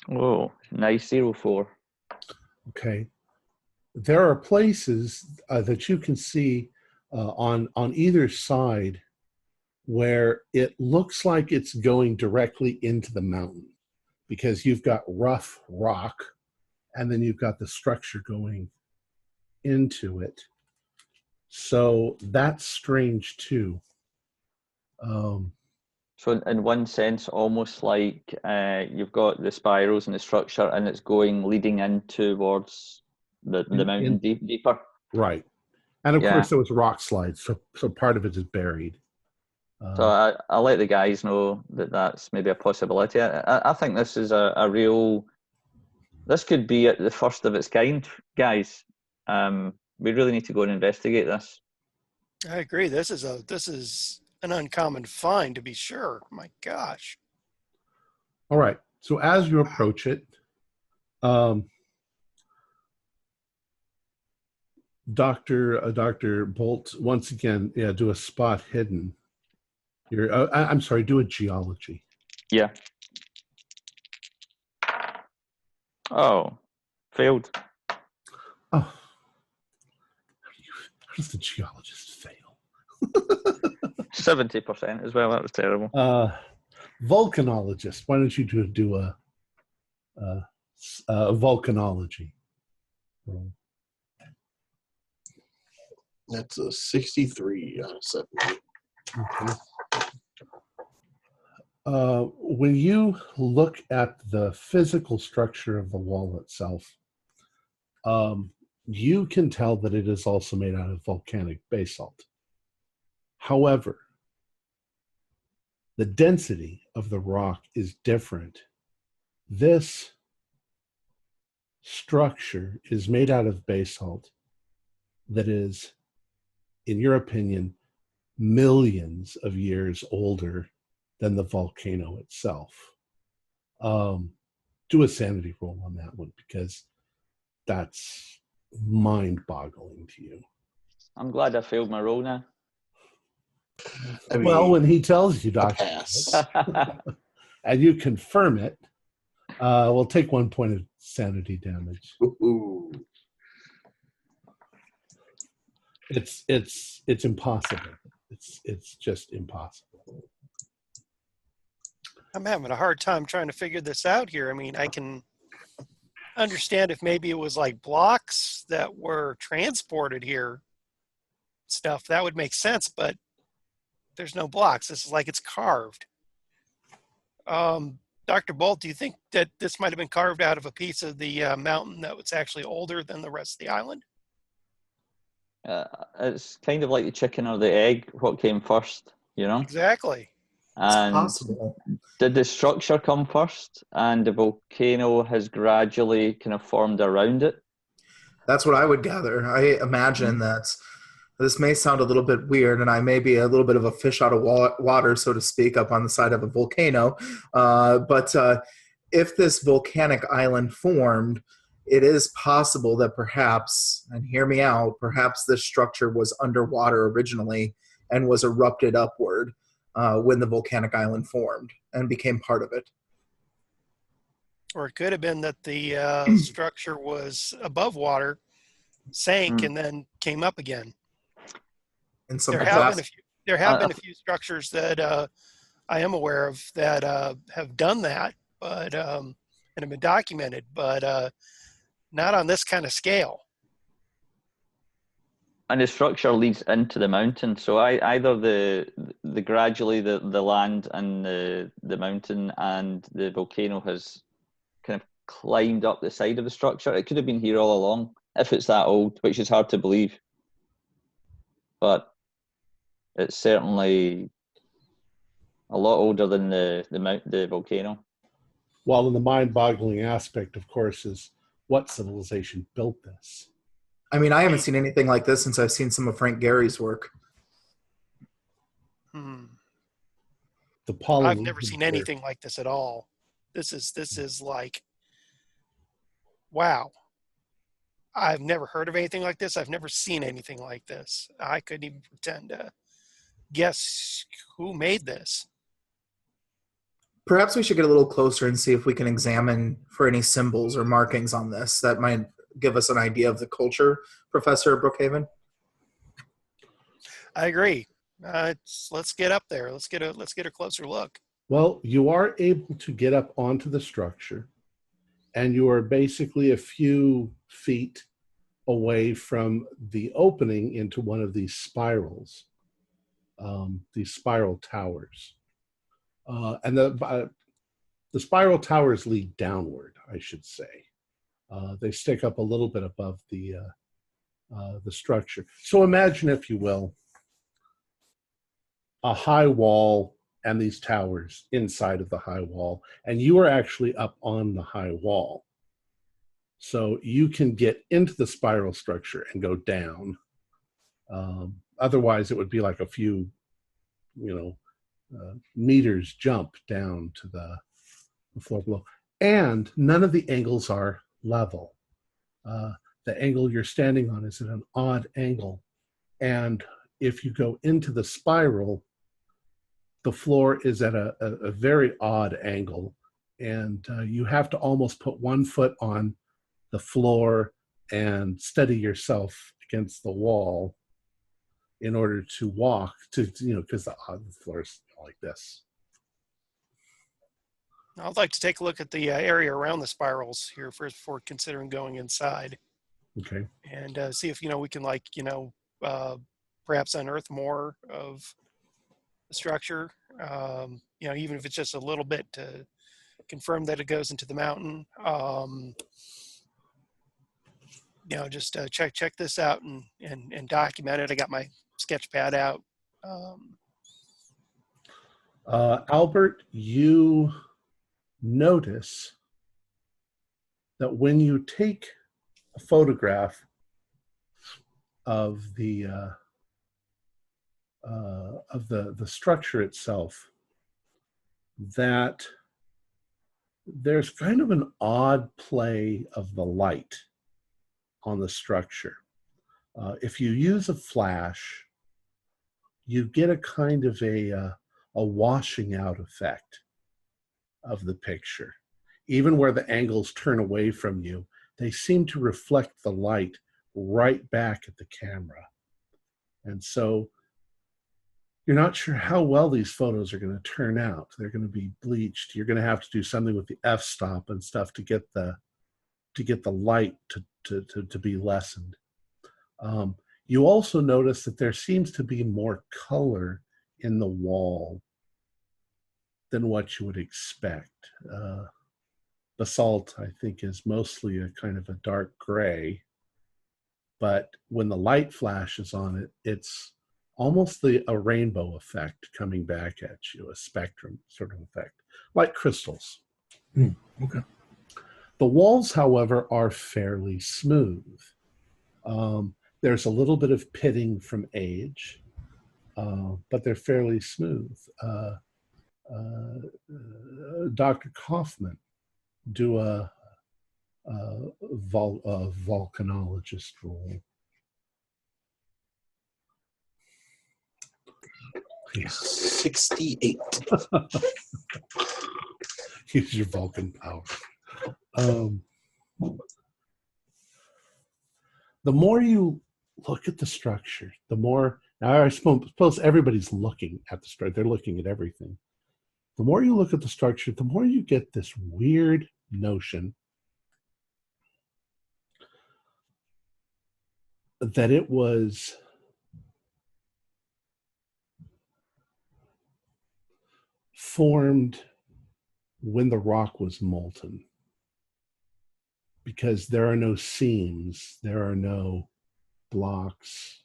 Oh, nice 04. Okay. There are places that you can see on either side where it looks like it's going directly into the mountain, because you've got rough rock and then you've got the structure going into it. So that's strange too. So in one sense, almost like you've got the spirals and the structure, and it's leading in towards the mountain deeper. Right. And of course there was rock slides, so part of it is buried. So I'll let the guys know that that's maybe a possibility. I think this is a real, this could be the first of its kind, guys. We really need to go and investigate this. I agree. This is an uncommon find, to be sure. My gosh. All right. So as you approach it, Dr. Bolt, once again, do a spot hidden. I'm sorry, do a geology. Yeah. Oh, failed. Oh. How does the geologist fail? 70% as well. That was terrible. Volcanologist, why don't you do a volcanology roll? That's a 63 out of 70. Okay. When you look at the physical structure of the wall itself, you can tell that it is also made out of volcanic basalt. However, the density of the rock is different. This structure is made out of basalt that is, in your opinion, millions of years older than the volcano itself. Do a sanity roll on that one, because that's mind-boggling to you. I'm glad I failed my roll now. I mean, Well, when he tells you, a Doctor, pass. and you confirm it, we'll take 1 point of sanity damage. Ooh. It's impossible. It's just impossible. I'm having a hard time trying to figure this out here. I mean, I can understand if maybe it was like blocks that were transported here, stuff that would make sense, but there's no blocks. This is like it's carved. Dr. Bolt, do you think that this might have been carved out of a piece of the mountain that was actually older than the rest of the island? It's kind of like the chicken or the egg. What came first, you know? Exactly. It's And possible. did the structure come first and the volcano has gradually kind of formed around it? That's what I would gather. I imagine that this may sound a little bit weird, and I may be a little bit of a fish out of water, so to speak, up on the side of a volcano. But if this volcanic island formed, it is possible that perhaps, and hear me out, perhaps this structure was underwater originally and was erupted upward when the volcanic island formed and became part of it. Or it could have been that the structure was above water, sank, and then came up again. In some There have been a few structures that I am aware of that have done that, but and have been documented, but not on this kind of scale. And the structure leads into the mountain, so either the gradually the land and the mountain and the volcano has kind of climbed up the side of the structure. It could have been here all along if it's that old, which is hard to believe, but it's certainly a lot older than the volcano. Well, in the mind-boggling aspect, of course, is what civilization built this. I mean, I haven't seen anything like this since I've seen some of Frank Gehry's work. The Polynesian I've never seen anything like this at all. This is like, wow. I've never heard of anything like this. I've never seen anything like this. I couldn't even pretend to guess who made this. Perhaps we should get a little closer and see if we can examine for any symbols or markings on this that might give us an idea of the culture, Professor Brookhaven. I agree. Let's get up there. Let's get a closer look. Well, you are able to get up onto the structure, and you are basically a few feet away from the opening into one of these spirals, these spiral towers. And the spiral towers lead downward, I should say. They stick up a little bit above the structure. So imagine, if you will, a high wall and these towers inside of the high wall, and you are actually up on the high wall. So you can get into the spiral structure and go down. Otherwise, it would be like a few, meters jump down to the floor below. And none of the angles are level. The angle you're standing on is at an odd angle. And if you go into the spiral, the floor is at a very odd angle. And you have to almost put 1 foot on the floor and steady yourself against the wall in order to walk because the floor is like this. I'd like to take a look at the area around the spirals here first before considering going inside. Okay. And see if we can perhaps unearth more of the structure. Even if it's just a little bit to confirm that it goes into the mountain. Just check this out and document it. I got my sketch pad out. Albert, you notice that when you take a photograph of the structure itself, that there's kind of an odd play of the light on the structure. If you use a flash, you get a kind of a washing out effect of the picture. Even where the angles turn away from you, they seem to reflect the light right back at the camera. And so you're not sure how well these photos are going to turn out. They're going to be bleached. You're going to have to do something with the f-stop and stuff to get the light to be lessened. You also notice that there seems to be more color in the wall than what you would expect. Basalt, I think, is mostly a kind of a dark gray, but when the light flashes on it, it's almost a rainbow effect coming back at you, a spectrum sort of effect, like crystals. Okay. The walls, however, are fairly smooth. There's a little bit of pitting from age, but they're fairly smooth. Dr. Kaufman, do a volcanologist role. He's 68. Use your Vulcan power. The more you look at the structure, the more, now I suppose everybody's looking at the structure, they're looking at everything. The more you look at the structure, the more you get this weird notion that it was formed when the rock was molten, because there are no seams, there are no blocks.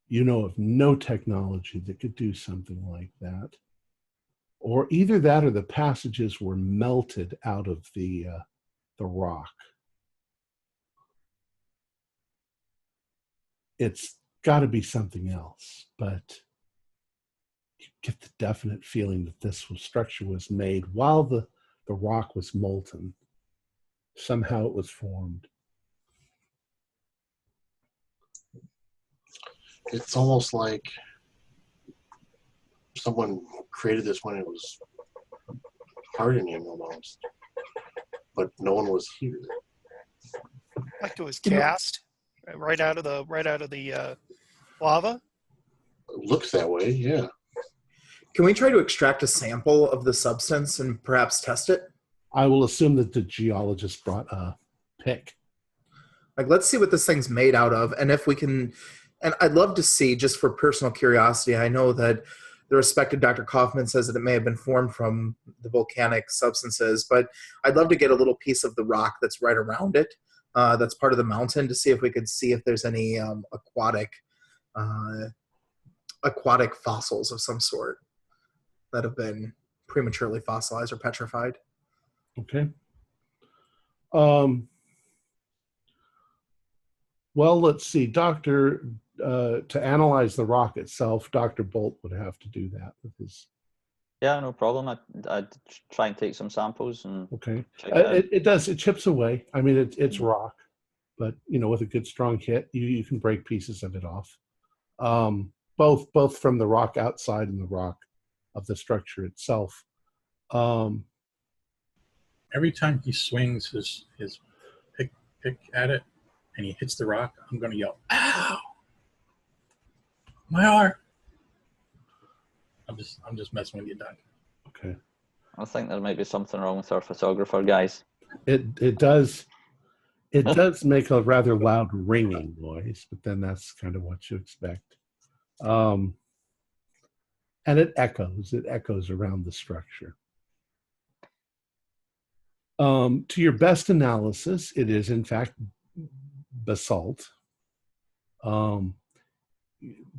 You know of no technology that could do something like that. Or either that or the passages were melted out of the rock. It's got to be something else, but you get the definite feeling that this structure was made while the rock was molten. Somehow it was formed. It's almost like someone created this when it was hardening almost, but no one was here. Like it was cast right out of the lava. It looks that way, yeah. Can we try to extract a sample of the substance and perhaps test it? I will assume that the geologist brought a pick. Like, let's see what this thing's made out of, and if we can. And I'd love to see, just for personal curiosity, I know that the respected Dr. Kaufman says that it may have been formed from the volcanic substances, but I'd love to get a little piece of the rock that's right around it, that's part of the mountain, to see if we could see if there's any aquatic fossils of some sort that have been prematurely fossilized or petrified. Okay. Well, let's see. To analyze the rock itself, Dr. Bolt would have to do that with his. Yeah, no problem. I'd try and take some samples and. Okay. Check it out. It chips away. I mean, it's rock, but with a good strong hit, you can break pieces of it off. Both from the rock outside and the rock of the structure itself. Every time he swings his pick at it and he hits the rock, I'm going to yell, "Ow! My arm!" I'm just messing with you, Doc. Okay. I think there might be something wrong with our photographer, guys. It does make a rather loud ringing noise, but then that's kind of what you expect. And it echoes around the structure. To your best analysis, it is in fact basalt.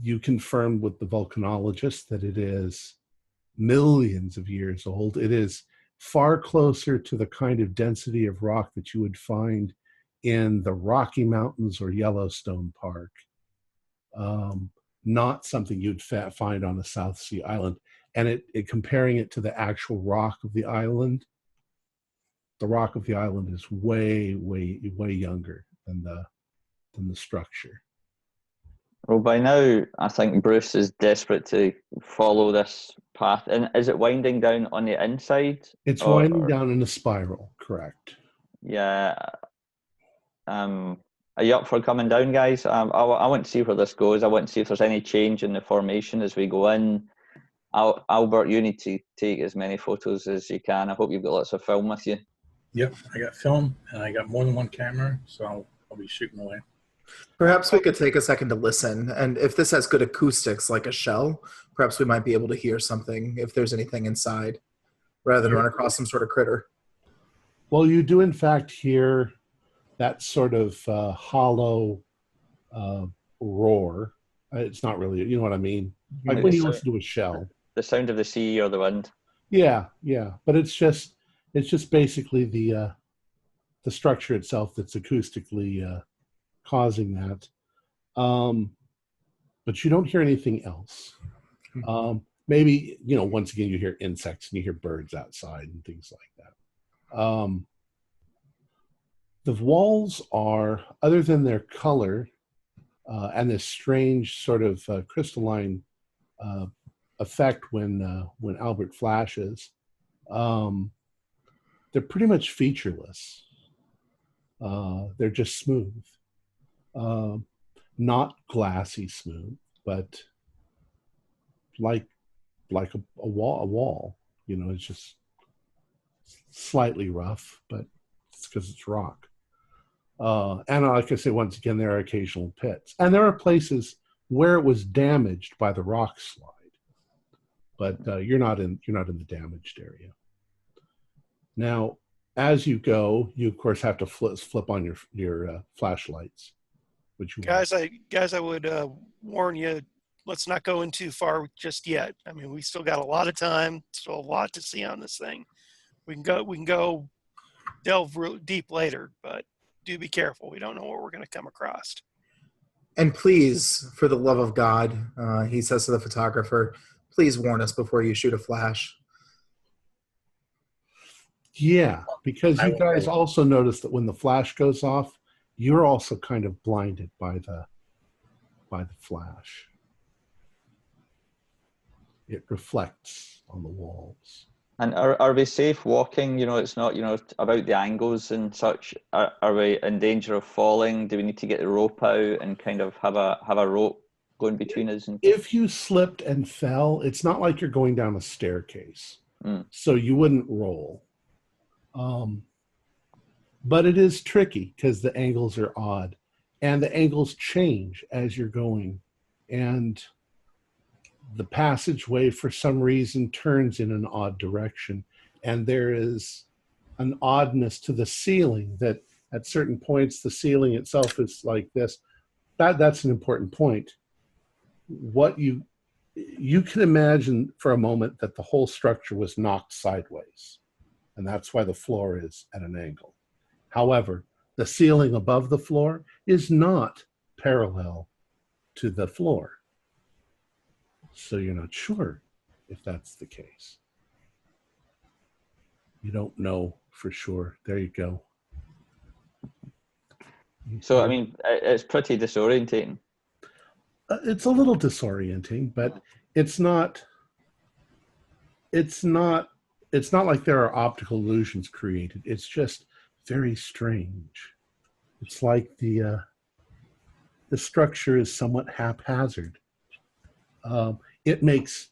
You confirmed with the volcanologist that it is millions of years old. It is far closer to the kind of density of rock that you would find in the Rocky Mountains or Yellowstone Park. Not something you'd find on a South Sea island. And it comparing it to the actual rock of the island, the rock of the island is way, way, way younger than the structure. Well, by now, I think Bruce is desperate to follow this path. And is it winding down on the inside? It's winding down in a spiral, correct? Yeah. Are you up for coming down, guys? I want to see where this goes. I want to see if there's any change in the formation as we go in. Albert, you need to take as many photos as you can. I hope you've got lots of film with you. Yep, I got film, and I got more than one camera, so I'll be shooting away. Perhaps we could take a second to listen, and if this has good acoustics like a shell, perhaps we might be able to hear something if there's anything inside, rather than run across some sort of critter. Well, you do in fact hear that sort of hollow roar. It's not really, you know what I mean? Like when you listen to a shell. The sound of the sea or the wind. Yeah, but it's just basically the structure itself that's acoustically causing that. But you don't hear anything else. Maybe, once again, you hear insects and you hear birds outside and things like that. The walls are, other than their color and this strange sort of crystalline effect when Albert flashes, they're pretty much featureless. They're just smooth. Not glassy smooth, but like a wall. It's just slightly rough, but it's because it's rock. And like I say, once again, there are occasional pits, and there are places where it was damaged by the rock slide, but you're not in the damaged area. Now, as you go, you of course have to flip on your flashlights. Guys, I would warn you, let's not go in too far just yet. I mean, we still got a lot of time, still a lot to see on this thing. We can go delve real deep later, but do be careful. We don't know what we're going to come across. And please, for the love of God, he says to the photographer, please warn us before you shoot a flash. Yeah, because you guys also notice that when the flash goes off, you're also kind of blinded by the flash. It reflects on the walls. And are we safe walking? It's not, about the angles and such. Are we in danger of falling? Do we need to get the rope out and kind of have a rope going between us? If you slipped and fell, it's not like you're going down a staircase. So you wouldn't roll. But it is tricky because the angles are odd, and the angles change as you're going, and the passageway for some reason turns in an odd direction, and there is an oddness to the ceiling that at certain points the ceiling itself is like this. That's an important point. What you can imagine for a moment that the whole structure was knocked sideways, and that's why the floor is at an angle. However, the ceiling above the floor is not parallel to the floor. So you're not sure if that's the case. You don't know for sure. There you go. So, I mean, it's pretty disorientating. It's a little disorienting, but it's not like there are optical illusions created. It's just very strange. It's like the structure is somewhat haphazard. It makes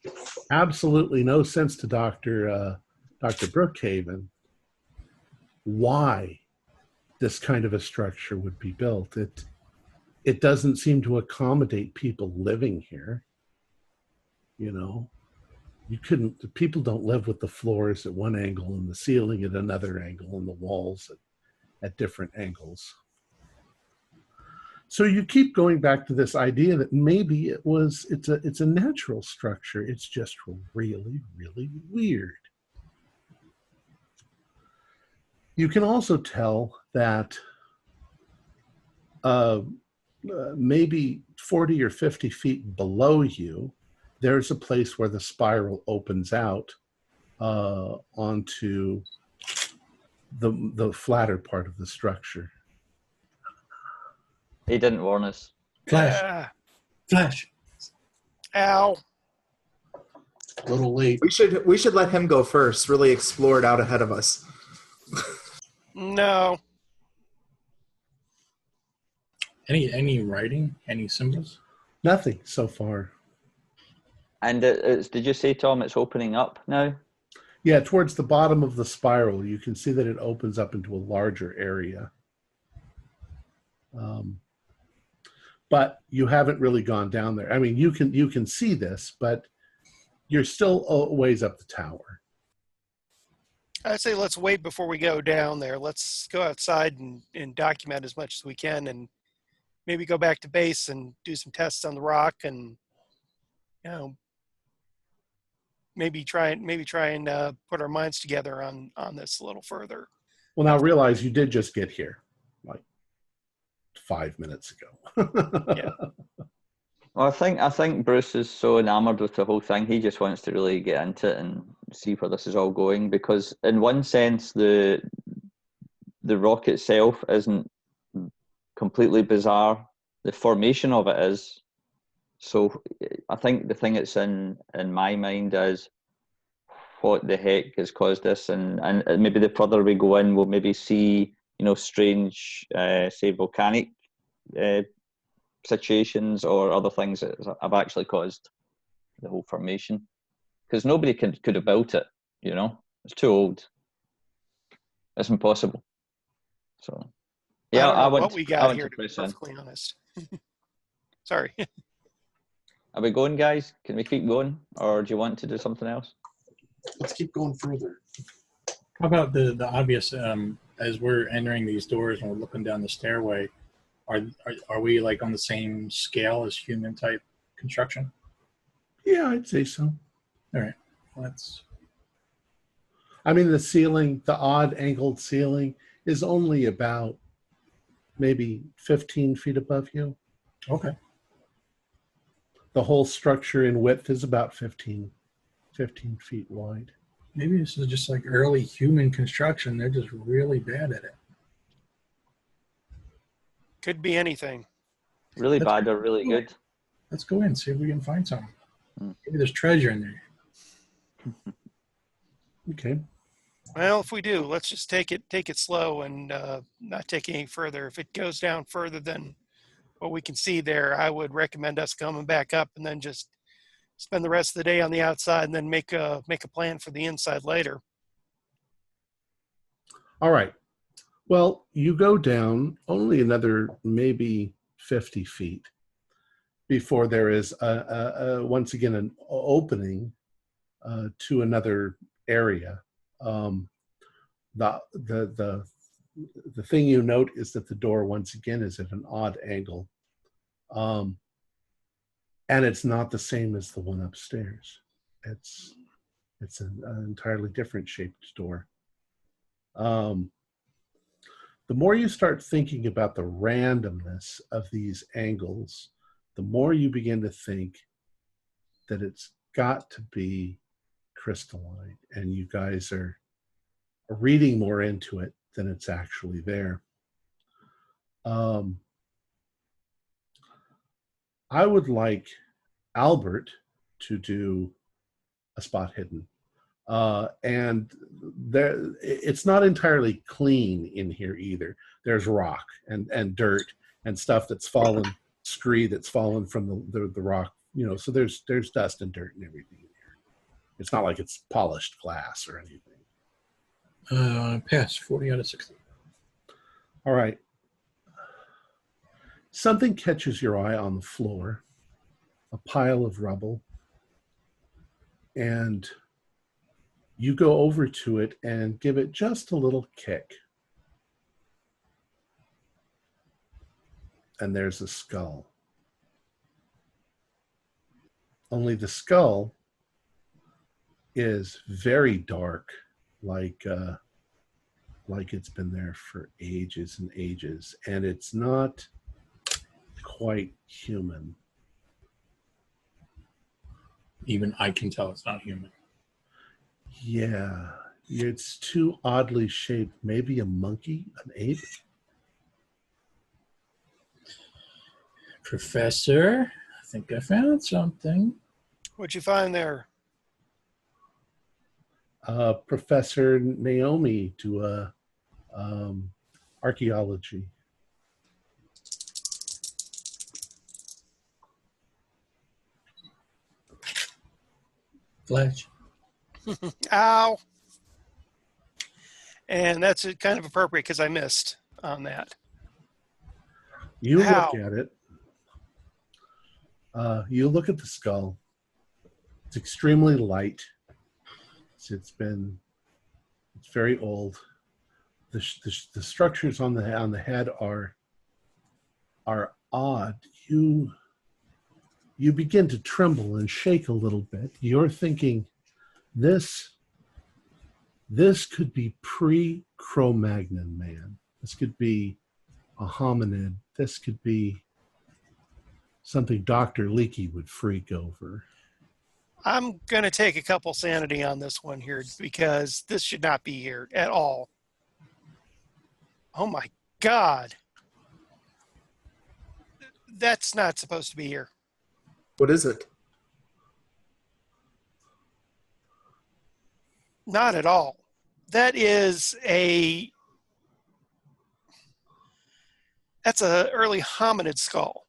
absolutely no sense to Dr. Brookhaven why this kind of a structure would be built. It doesn't seem to accommodate people living here. People don't live with the floors at one angle and the ceiling at another angle and the walls at different angles. So you keep going back to this idea that maybe it's a natural structure. It's just really, really weird. You can also tell that maybe 40 or 50 feet below you, there's a place where the spiral opens out onto the flatter part of the structure. He didn't warn us. Flash. Ah, Flash. ow. A little late. We should let him go first. Really explore it out ahead of us. No. Any writing? Any symbols? Nothing so far. And did you say, Tom, it's opening up now? Yeah, towards the bottom of the spiral, you can see that it opens up into a larger area. But you haven't really gone down there. I mean, you can see this, but you're still a ways up the tower. I'd say let's wait before we go down there. Let's go outside and document as much as we can, and maybe go back to base and do some tests on the rock, and maybe try and put our minds together on this a little further. Well, now realize you did just get here, like 5 minutes ago. Yeah. Well, I think Bruce is so enamored with the whole thing. He just wants to really get into it and see where this is all going. Because in one sense, the rock itself isn't completely bizarre. The formation of it is. So I think the thing that's in my mind is, what the heck has caused this? And maybe the further we go in, we'll maybe see, strange, say, volcanic situations or other things that have actually caused the whole formation. Because nobody could have built it, It's too old. It's impossible. So, yeah, I don't know what we got here, to be press in. perfectly honest. Sorry. Are we going, guys? Can we keep going? Or do you want to do something else? Let's keep going further. How about the obvious? As we're entering these doors and we're looking down the stairway, are we like on the same scale as human type construction? Yeah, I'd say so. All right, let's. I mean, the ceiling, the odd angled ceiling, is only about maybe 15 feet above you. Okay. The whole structure in width is about 15 feet wide. Maybe this is just like early human construction. They're just really bad at it. Could be anything. Really bad or really good? Let's go in, see if we can find something. Mm. Maybe there's treasure in there. Okay. Well, if we do, let's just take it slow and not take it any further. If it goes down further than what we can see there, I would recommend us coming back up and then just spend the rest of the day on the outside and then make a plan for the inside later. All right. Well, you go down only another maybe 50 feet before there is once again an opening to another area. The thing you note is that the door once again is at an odd angle, and it's not the same as the one upstairs. It's an entirely different shaped door. The more you start thinking about the randomness of these angles, the more you begin to think that it's got to be crystalline, and you guys are reading more into it than it's actually there. I would like Albert to do a spot hidden. And it's not entirely clean in here either. There's rock and dirt and stuff that's fallen, scree that's fallen from the rock, so there's dust and dirt and everything in here. It's not like it's polished glass or anything. Pass, 40 out of 60. All right. Something catches your eye on the floor, a pile of rubble, and you go over to it and give it just a little kick. And there's a skull. Only the skull is very dark, like it's been there for ages and ages, and it's not quite human. Even I can tell it's not human. Yeah, It's too oddly shaped. Maybe a monkey, an ape? Professor, I think I found something. What'd you find there? Professor Naomi to archaeology. Fletch. Ow. And that's kind of appropriate because I missed on that. You How? look at it. You look at the skull. It's extremely light. It's very old. The structures on the head are odd. You begin to tremble and shake a little bit. You're thinking, this could be pre-Cro-Magnon man. This could be a hominid. This could be something Dr. Leakey would freak over. I'm going to take a couple sanity on this one here because this should not be here at all. Oh my God. That's not supposed to be here. What is it? Not at all. That's a early hominid skull.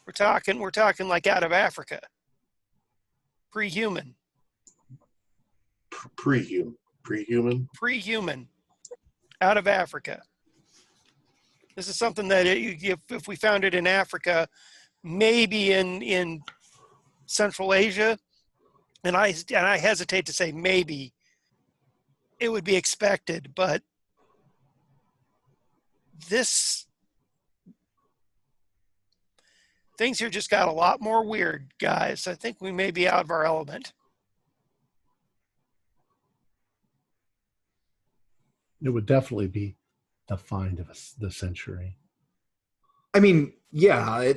We're talking like out of Africa. Pre-human. Pre-human. Pre-human. Out of Africa. This is something that if we found it in Africa, maybe in Central Asia, and I hesitate to say maybe, it would be expected, but things here just got a lot more weird, guys. I think we may be out of our element. It would definitely be the find of the century. I mean, yeah,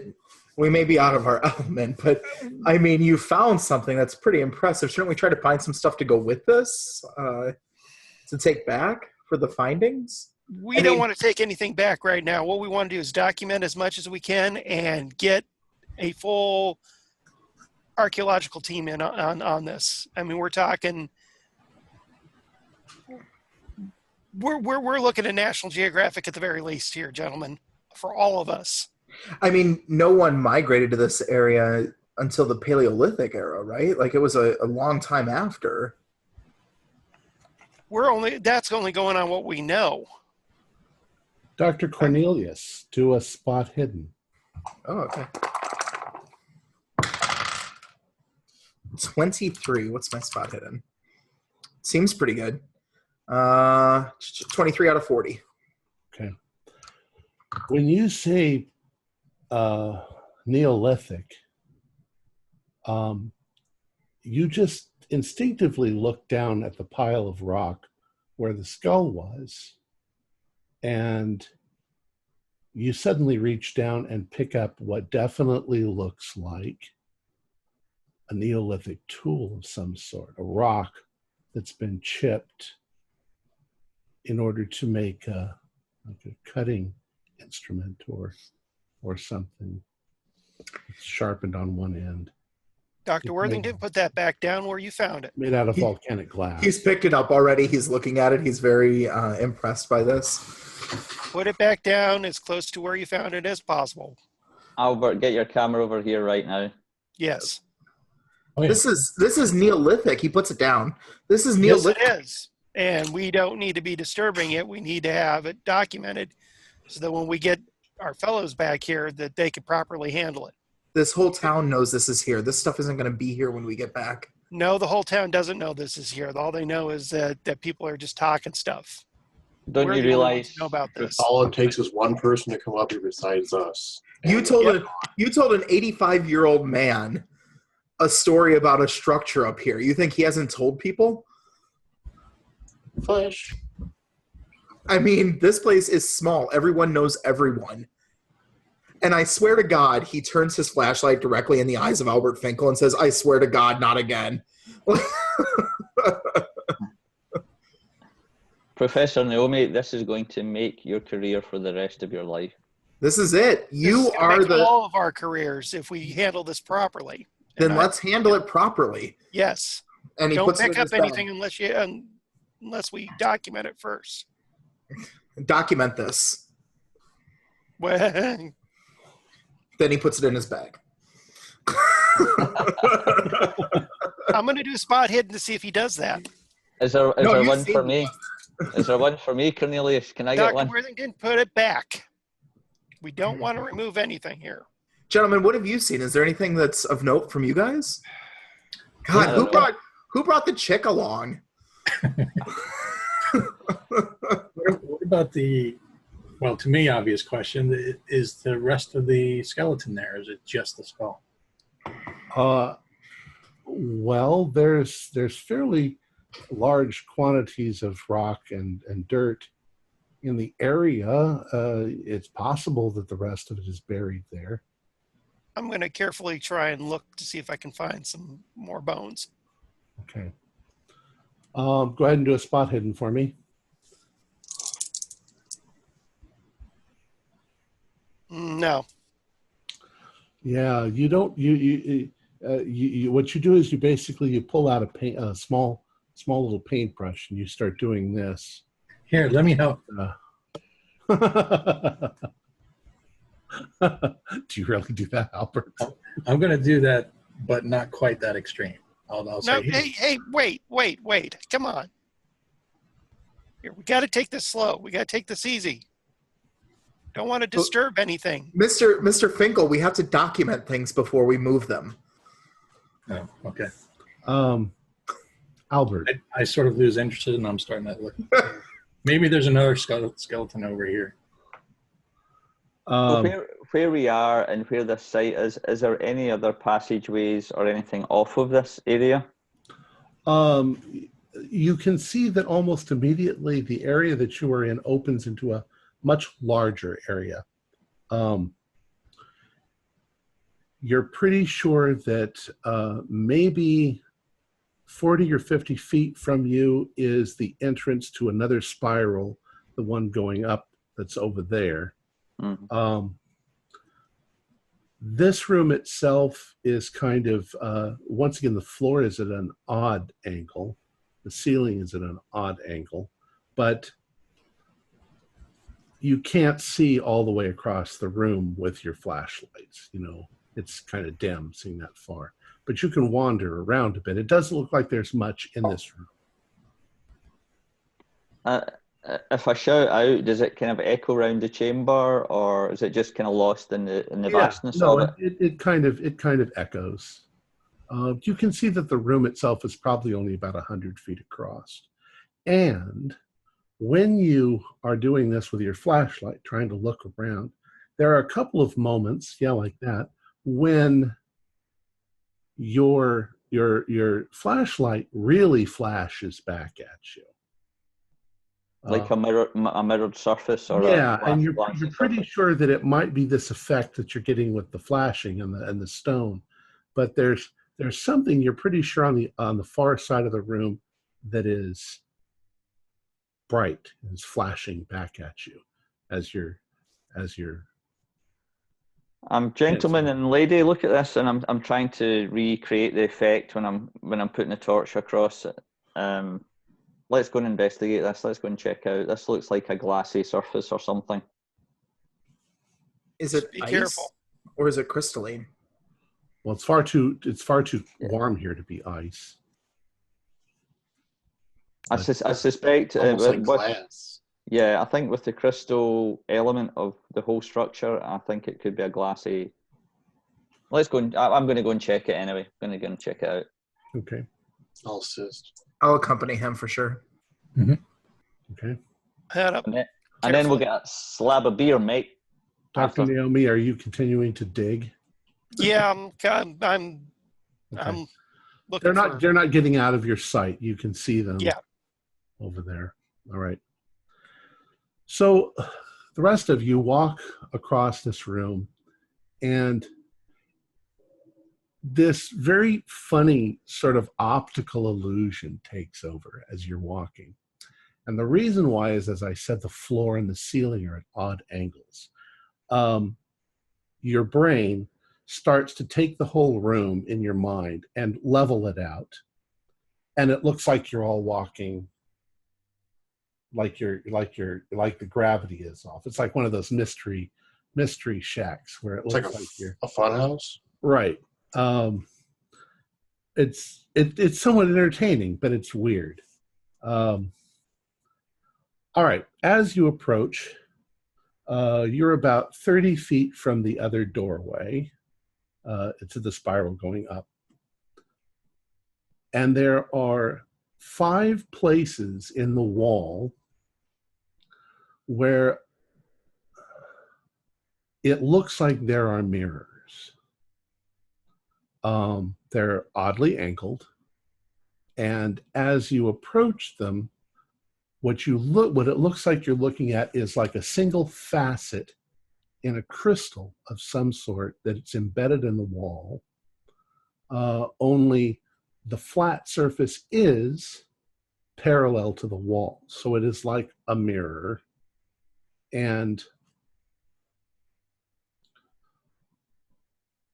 we may be out of our element, but I mean, you found something that's pretty impressive. Shouldn't we try to find some stuff to go with this to take back for the findings? We don't want to take anything back right now. What we want to do is document as much as we can and get a full archaeological team in on this. I mean, we're talking. We're looking at National Geographic at the very least here, gentlemen, for all of us. I mean, no one migrated to this area until the Paleolithic era, right? Like it was a long time after. That's only going on what we know. Dr. Cornelius, do a spot hidden. Oh, okay. 23. What's my spot hidden? Seems pretty good. 23 out of 40. Okay. When you say Neolithic, you just instinctively look down at the pile of rock where the skull was, and you suddenly reach down and pick up what definitely looks like a Neolithic tool of some sort, a rock that's been chipped in order to make like a cutting instrument or something. It's sharpened on one end. Dr. Worthington, put that back down where you found it. Made out of volcanic glass. He's picked it up already. He's looking at it. He's very impressed by this. Put it back down as close to where you found it as possible. Albert, get your camera over here right now. Yes. Oh, yeah. This is Neolithic. He puts it down. This is Neolithic. Yes, it is. And we don't need to be disturbing it. We need to have it documented so that when we get our fellows back here, that they could properly handle it. This whole town knows this is here. This stuff isn't going to be here when we get back. No, the whole town doesn't know this is here. All they know is that people are just talking stuff. Don't We're you the only ones realize? who know about this? All it takes is one person to come up here besides us. You told an 85-year-old man a story about a structure up here. You think he hasn't told people? Flash. I mean, this place is small. Everyone knows everyone. And I swear to God, he turns his flashlight directly in the eyes of Albert Finkel and says, I swear to God, not again. Professor Naomi, this is going to make your career for the rest of your life. This is it. You This is gonna are make the. all of our careers if we handle this properly. Then And let's handle it properly. yes. And he Don't puts it pick in up his bag. anything unless we document it first. Document this. Well, Then he puts it in his bag. I'm going to do spot hidden to see if he does that. Is there No, you one see- for me? Is there one for me, Cornelius? Can I get Dr. one? Worthington, put it back. We don't want to remove anything here. Gentlemen, what have you seen? Is there anything that's of note from you guys? I God, don't know. who brought the chick along? What about the, well, to me, obvious question, is the rest of the skeleton there? Is it just the skull? Well, there's fairly large quantities of rock and dirt in the area. It's possible that the rest of it is buried there. I'm going to carefully try and look to see if I can find some more bones. Okay. Go ahead and do a spot hidden for me. No. Yeah, you don't. You what you do is you pull out a small little paintbrush and you start doing this. Here, let me help. Do you really do that, Albert? I'm going to do that, but not quite that extreme. I'll No, say, hey, wait. Come on. Here, we got to take this slow. We got to take this easy. Don't want to disturb anything. Mr. Finkel, we have to document things before we move them. oh, okay. Albert. I sort of lose interest and I'm starting to look. Maybe there's another skeleton over here. Where we are and where this site is there any other passageways or anything off of this area? You can see that almost immediately the area that you are in opens into a much larger area. You're pretty sure that maybe 40 or 50 feet from you is the entrance to another spiral, the one going up that's over there. Mm. This room itself is kind of, once again, the floor is at an odd angle. The ceiling is at an odd angle, but you can't see all the way across the room with your flashlights. You know, it's kind of dim seeing that far, but you can wander around a bit. It doesn't look like there's much in this room. If I shout out, does it kind of echo around the chamber, or is it just kind of lost in the vastness of it? It kind of echoes. You can see that the room itself is probably only about 100 feet across. And when you are doing this with your flashlight, trying to look around, there are a couple of moments, like that, when your flashlight really flashes back at you. Like a mirrored surface, or and you're pretty sure that it might be this effect that you're getting with the flashing and the stone, but there's something you're pretty sure on the far side of the room that is bright and is flashing back at you as you're. Gentlemen and lady, look at this, and I'm trying to recreate the effect when I'm putting the torch across it. Let's go and investigate this. Let's go and check out. This looks like a glassy surface or something. Is it Be ice careful. or is it crystalline? Well, it's far too warm here to be ice. I suspect Almost like glass. Yeah, I think with the crystal element of the whole structure, I think it could be a glassy. Let's go. I'm going to go and check it anyway. I'm going to go and check it out. Okay. I'll assist. I'll accompany him for sure. Okay. Head up. And then we'll get a slab of beer, mate. Dr. after. Naomi, are you continuing to dig? Yeah, I'm Okay. looking They're not getting out of your sight. You can see them Yeah. over there. All right. So the rest of you walk across this room, and this very funny sort of optical illusion takes over as you're walking. And the reason why is, as I said, the floor and the ceiling are at odd angles. Your brain starts to take the whole room in your mind and level it out. And it looks like you're all walking like the gravity is off. It's like one of those mystery shacks where it looks like you're a fun house. Right. It's somewhat entertaining, but it's weird. All right. As you approach, you're about 30 feet from the other doorway. It's the spiral going up. And there are 5 places in the wall where it looks like there are mirrors. They're oddly angled. And as you approach them, what it looks like you're looking at is like a single facet in a crystal of some sort that's embedded in the wall. Only the flat surface is parallel to the wall. So it is like a mirror. And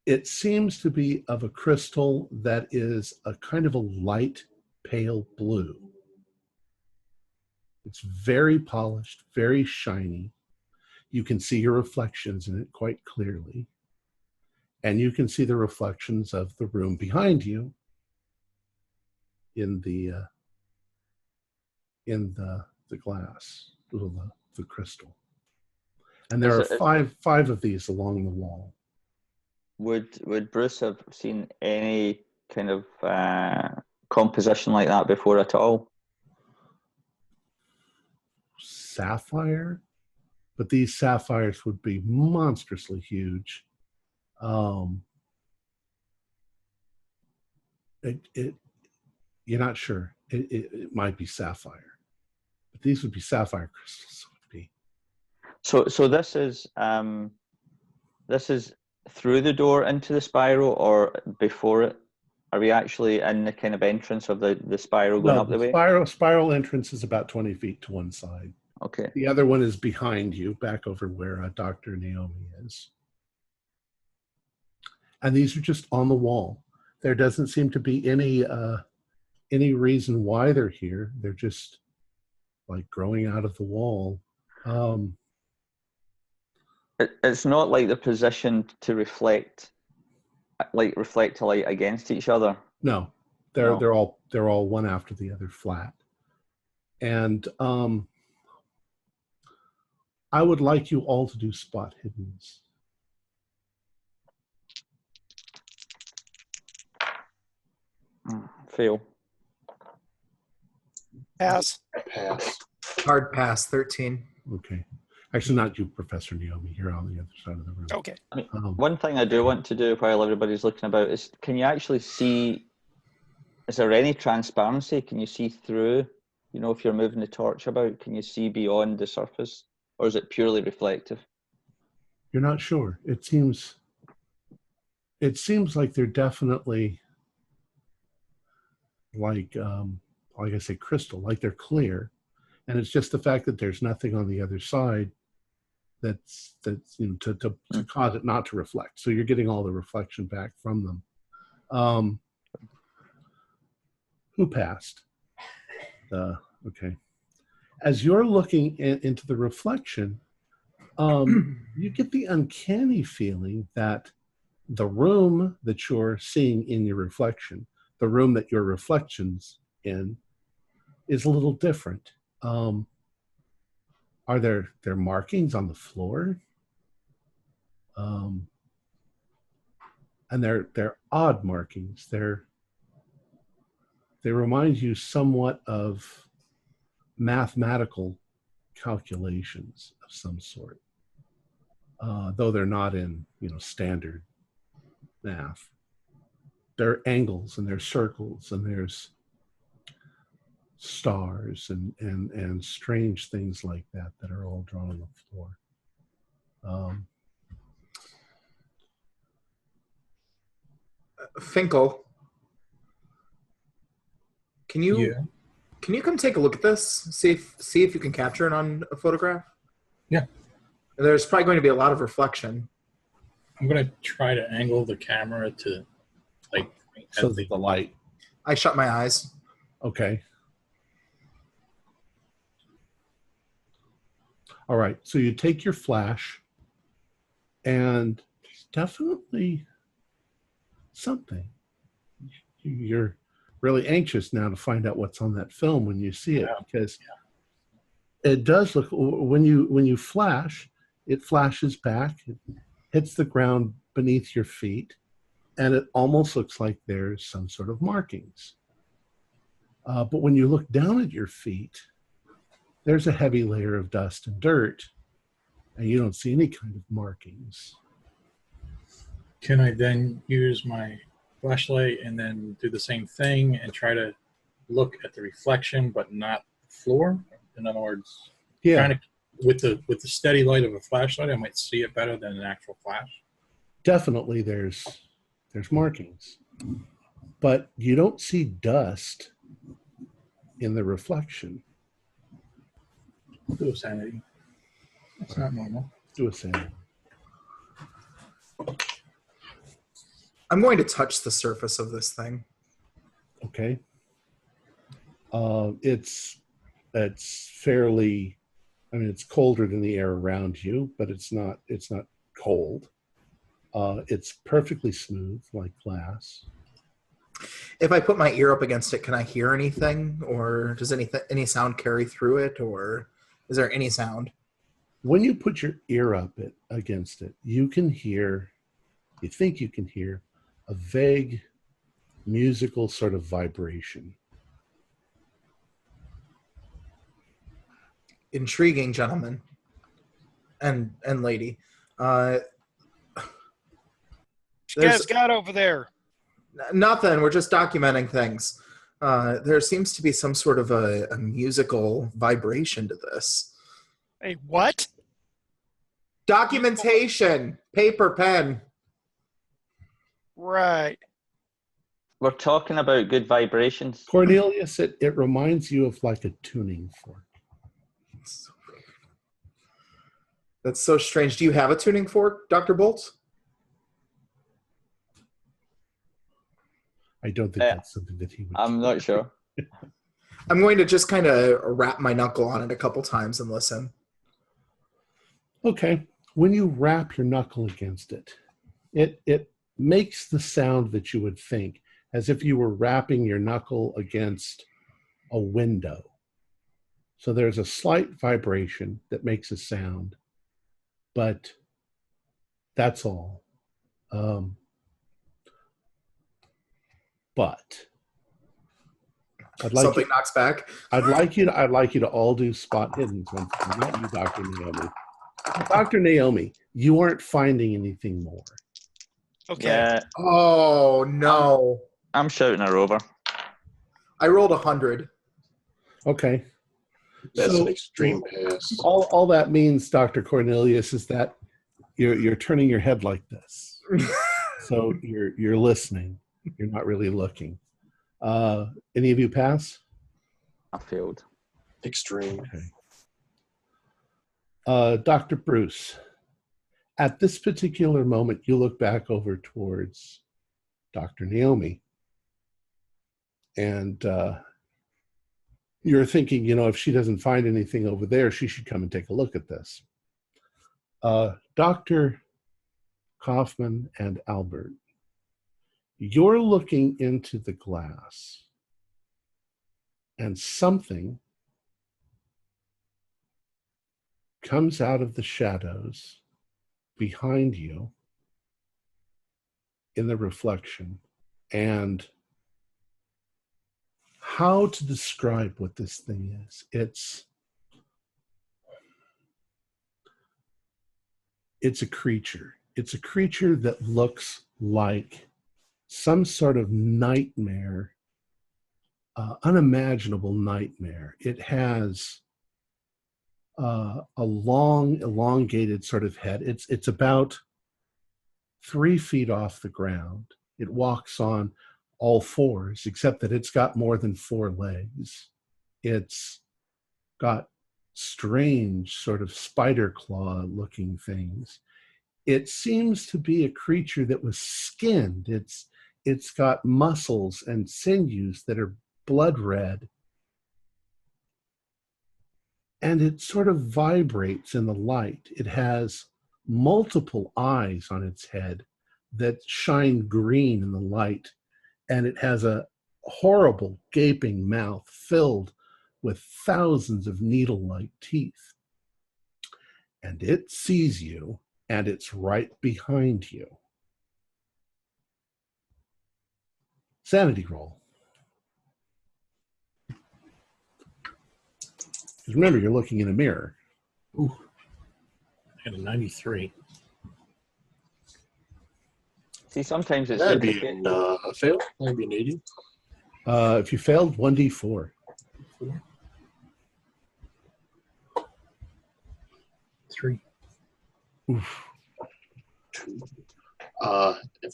it seems to be of a crystal that is a kind of a light pale blue. It's very polished, very shiny. You can see your reflections in it quite clearly. And you can see the reflections of the room behind you in the glass, the crystal. And there are five of these along the wall. Would Bruce have seen any kind of composition like that before at all? Sapphire, but these sapphires would be monstrously huge. You're not sure. It might be sapphire, but these would be sapphire crystals. Would be. So this is through the door into the spiral or before it? Are we actually in the kind of entrance of the spiral going up the way? Spiral entrance is about 20 feet to one side. Okay. The other one is behind you, back over where Dr. Naomi is. And these are just on the wall. There doesn't seem to be any reason why they're here. They're just like growing out of the wall. It's not like they're positioned to reflect a light against each other. No, they're all one after the other flat. And I would like you all to do spot hiddens. Fail. Pass. Pass. Hard pass, 13. Okay. Actually, not you, Professor Naomi. You're on the other side of the room. Okay. One thing I do want to do while everybody's looking about is, can you actually see, is there any transparency? Can you see through, if you're moving the torch about, can you see beyond the surface? Or is it purely reflective? You're not sure. It seems like they're definitely like I say, crystal, like they're clear. And it's just the fact that there's nothing on the other side that's to cause it not to reflect. So you're getting all the reflection back from them. Who passed? Okay. As you're looking into the reflection, you get the uncanny feeling that the room that you're seeing in your reflection, the room that your reflection's in, is a little different. Are there markings on the floor? And they're odd markings. They remind you somewhat of mathematical calculations of some sort, though they're not in standard math. There are angles and there's circles and there's stars and strange things like that are all drawn on the floor. Finkel, can you Can you come take a look at this? See if you can capture it on a photograph? Yeah. There's probably going to be a lot of reflection. I'm going to try to angle the camera to, like, So at that the light. I shut my eyes. Okay. All right. So you take your flash, and there's definitely something. You're really anxious now to find out what's on that film when you see it, because it does look, when you flash, it flashes back, it hits the ground beneath your feet, and it almost looks like there's some sort of markings. But when you look down at your feet, there's a heavy layer of dust and dirt, and you don't see any kind of markings. Can I then use my flashlight and then do the same thing and try to look at the reflection but not the floor? In other words, kind of with the steady light of a flashlight, I might see it better than an actual flash. Definitely there's markings, but you don't see dust in the reflection. Do a sanity. That's not normal. Do a sanity. I'm going to touch the surface of this thing. Okay. It's fairly, I mean, it's colder than the air around you, but it's not cold. It's perfectly smooth, like glass. If I put my ear up against it, can I hear anything, or does any sound carry through it, or is there any sound? When you put your ear up against it, you think you can hear a vague musical sort of vibration. Intriguing, gentlemen and lady. What you guys got over there? Nothing. We're just documenting things. There seems to be some sort of a musical vibration to this. Hey, what? Documentation. Paper, pen. Right. We're talking about good vibrations. Cornelius, it reminds you of like a tuning fork. So weird. That's so strange. Do you have a tuning fork, Dr. Bolts? I don't think that's something that he would. I'm not sure. I'm going to just kind of wrap my knuckle on it a couple times and listen. Okay. When you wrap your knuckle against it, it makes the sound that you would think as if you were wrapping your knuckle against a window. So there's a slight vibration that makes a sound, but that's all. But I'd like Something knocks back. I'd like you to all do spot hidden. Not you, Dr. Naomi. Dr. Naomi, you aren't finding anything more. Okay. Yeah, Oh, no. I'm shouting her over. I rolled 100. Okay. That's So- an extreme pass. All that means, Dr. Cornelius, is that you're turning your head like this. So you're listening. You're not really looking. Any of you pass? I failed. Extreme. Okay. Dr. Bruce, at this particular moment, you look back over towards Dr. Naomi, and you're thinking, if she doesn't find anything over there, she should come and take a look at this. Dr. Kaufman and Albert, you're looking into the glass, and something comes out of the shadows behind you in the reflection. And how to describe what this thing is? It's a creature. It's a creature that looks like some sort of nightmare, unimaginable nightmare. It has a long, elongated sort of head. It's about 3 feet off the ground. It walks on all fours, except that it's got more than 4 legs. It's got strange sort of spider claw looking things. It seems to be a creature that was skinned. It's got muscles and sinews that are blood red. And it sort of vibrates in the light. It has multiple eyes on its head that shine green in the light. And it has a horrible gaping mouth filled with thousands of needle-like teeth. And it sees you, and it's right behind you. Sanity roll. Because remember, you're looking in a mirror. Ooh. I got a 93. See, sometimes it's That'd good be to get- a fail. That'd be an 80. If you failed, 1d4. 3. Oof.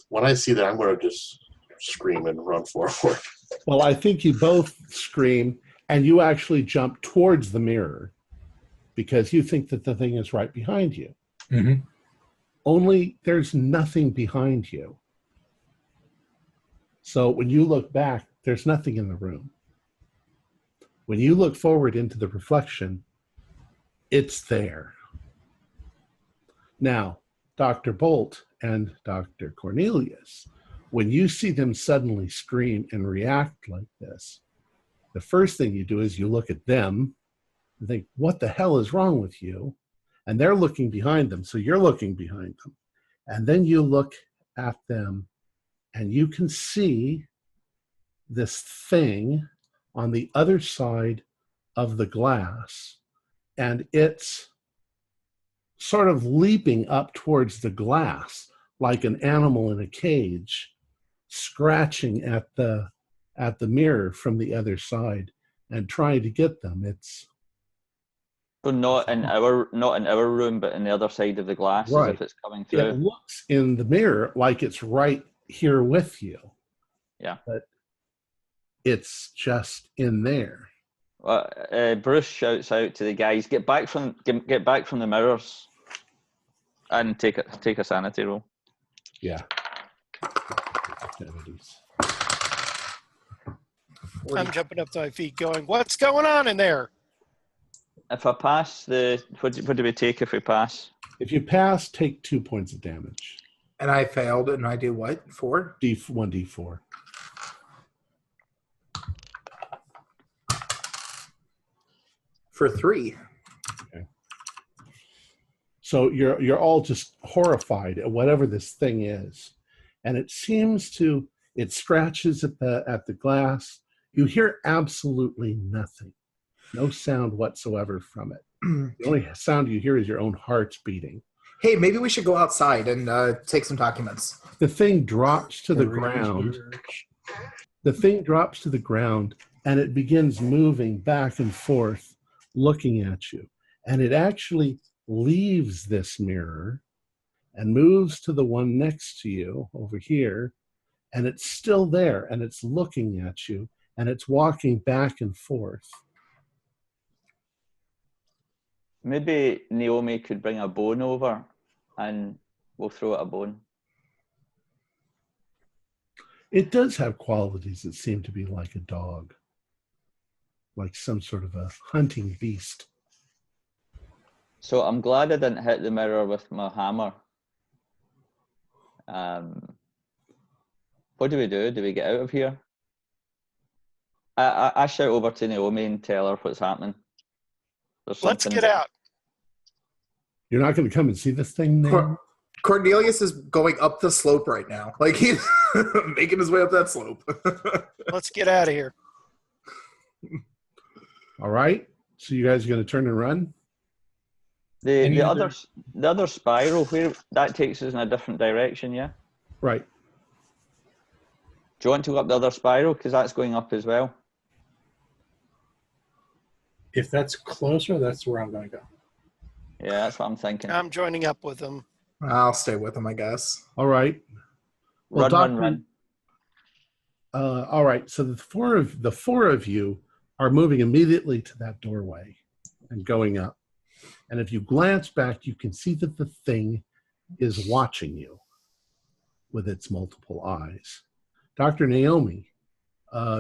When I see that, I'm going to just scream and run forward. Well, I think you both scream, and you actually jump towards the mirror because you think that the thing is right behind you. Mm-hmm. Only there's nothing behind you. So when you look back, there's nothing in the room. When you look forward into the reflection, it's there. Now, Dr. Bolt and Dr. Cornelius, when you see them suddenly scream and react like this, the first thing you do is you look at them and think, what the hell is wrong with you? And they're looking behind them, so you're looking behind them. And then you look at them and you can see this thing on the other side of the glass, and it's sort of leaping up towards the glass like an animal in a cage, scratching at the mirror from the other side and trying to get them. It's So not in our room, but in the other side of the glass, Right. as if it's coming through. It looks in the mirror like it's right here with you. Yeah. But it's just in there. Bruce shouts out to the guys, get back from the mirrors and take a sanity roll. Yeah. I'm jumping up to my feet going, what's going on in there? If I pass what do we take if we pass? If you pass, take 2 points of damage. And I failed, and I do what? 4? 1d4. For 3. So you're all just horrified at whatever this thing is, and it scratches at the glass. You hear absolutely nothing, no sound whatsoever from it. The only sound you hear is your own heart's beating. Hey, maybe we should go outside and take some documents. The thing drops to the ground. The thing drops to the ground, and it begins moving back and forth, looking at you, and it actually leaves this mirror and moves to the one next to you over here, and it's still there, and it's looking at you, and it's walking back and forth. Maybe Naomi could bring a bone over and we'll throw it a bone. It does have qualities that seem to be like a dog, like some sort of a hunting beast. So I'm glad I didn't hit the mirror with my hammer. What do we do? Do we get out of here? I shout over to Naomi and tell her what's happening. Let's get out. You're not going to come and see this thing now? Cornelius is going up the slope right now. Like, he's making his way up that slope. Let's get out of here. All right. So you guys are going to turn and run? The other spiral, where that takes us in a different direction, yeah? Right. Do you want to go up the other spiral? Because that's going up as well. If that's closer, that's where I'm going to go. Yeah, that's what I'm thinking. I'm joining up with them. I'll stay with him, I guess. All right. Well, Run. all right. So the four of you are moving immediately to that doorway and going up. And if you glance back, you can see that the thing is watching you with its multiple eyes. Dr. Naomi,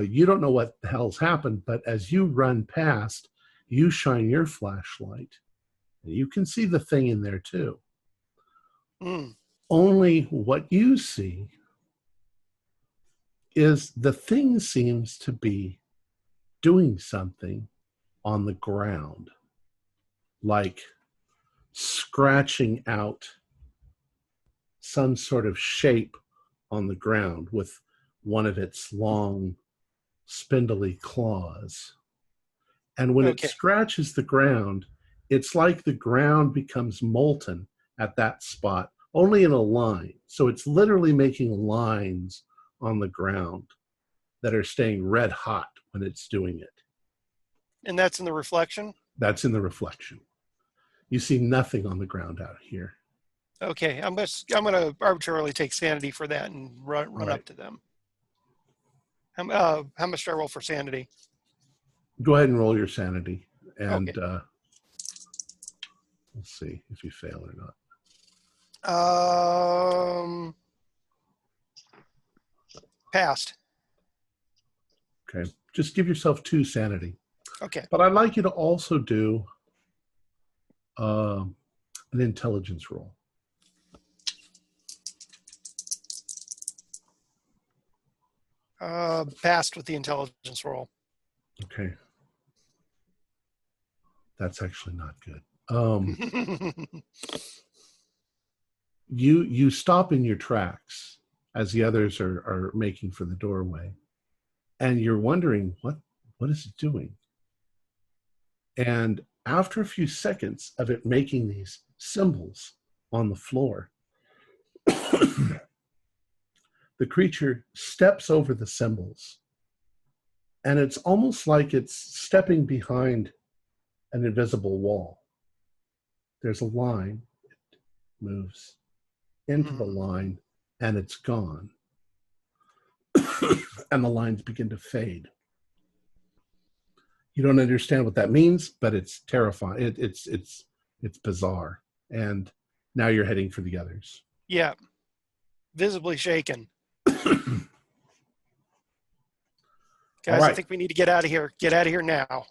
you don't know what the hell's happened, but as you run past, you shine your flashlight, and you can see the thing in there too. Only what you see is the thing seems to be doing something on the ground, like scratching out some sort of shape on the ground with one of its long, spindly claws. And when it scratches the ground, it's like the ground becomes molten at that spot, only in a line. So it's literally making lines on the ground that are staying red hot when it's doing it. And that's in the reflection? That's in the reflection. You see nothing on the ground out here. Okay, I'm going to arbitrarily take sanity for that and run up to them. How much do I roll for sanity? Go ahead and roll your sanity, and Okay. We'll see if you fail or not. Passed. Okay, just give yourself 2 sanity. Okay. But I'd like you to also do an intelligence roll. Passed with the intelligence roll. Okay. That's actually not good. You stop in your tracks as the others are making for the doorway, and you're wondering what is it doing? And after a few seconds of it making these symbols on the floor, the creature steps over the symbols, and it's almost like it's stepping behind an invisible wall. There's a line, it moves into the line, and it's gone. And the lines begin to fade. You don't understand what that means, but it's terrifying. It's bizarre. And now you're heading for the others. Yeah. Visibly shaken. Guys, right. I think we need to get out of here. Get out of here now.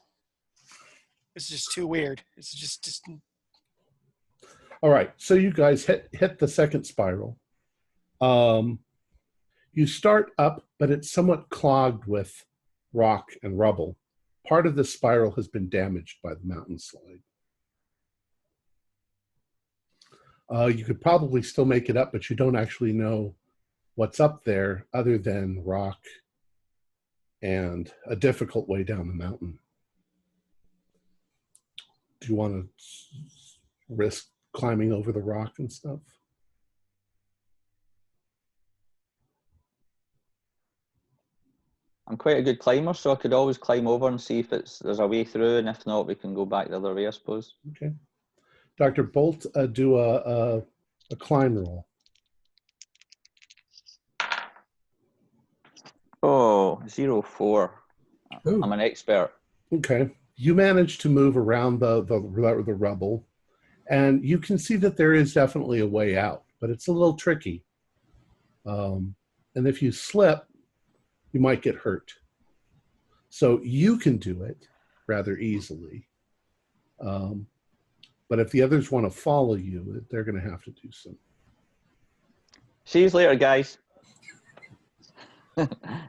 This is just too weird. It's just... All right. So you guys hit the second spiral. You start up, but it's somewhat clogged with rock and rubble. Part of the spiral has been damaged by the mountain slide. You could probably still make it up, but you don't actually know what's up there other than rock and a difficult way down the mountain. Do you want to risk climbing over the rock and stuff? I'm quite a good climber, so I could always climb over and see if there's a way through, and if not, we can go back the other way, I suppose. Okay. Dr. Bolt, do a climb roll. Oh, 0-4. Ooh. I'm an expert. Okay. You manage to move around the rubble, and you can see that there is definitely a way out, but it's a little tricky. And if you slip, you might get hurt. So you can do it rather easily. But if the others want to follow you, they're going to have to do some. See you later, guys. No,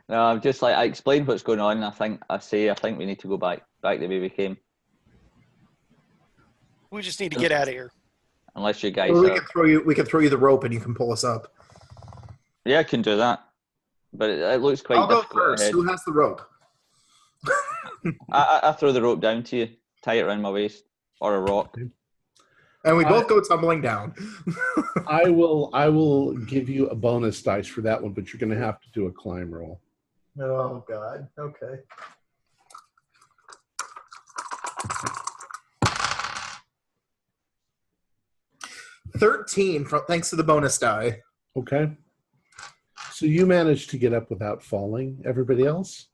I'm just like, I explained what's going on. I think we need to go back the way we came. We just need to get out of here. Unless you guys. Or we can throw you the rope and you can pull us up. Yeah, I can do that. But it looks quite I'll go difficult. first. Who has the rope? I throw the rope down to you, tie it around my waist, or a rock. And we both go tumbling down. I will give you a bonus dice for that one, but you're going to have to do a climb roll. Oh, God. Okay. $13, thanks to the bonus die. Okay. So you managed to get up without falling. Everybody else?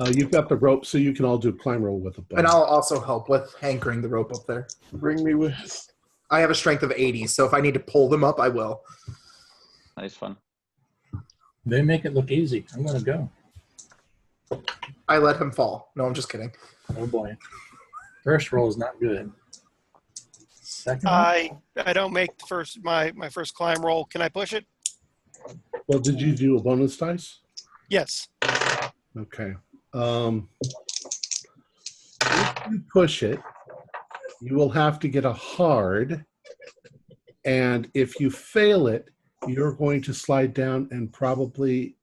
You've got the rope, so you can all do a climb roll with a bow. And I'll also help with anchoring the rope up there. Bring me with. I have a strength of 80, so if I need to pull them up, I will. Nice fun. They make it look easy. I'm going to go. I let him fall. No, I'm just kidding. Oh, boy. First roll is not good. Second roll? I don't make the first my first climb roll. Can I push it? Well, did you do a bonus dice? Yes. Okay. If you push it, you will have to get a hard, and if you fail it, you're going to slide down and probably,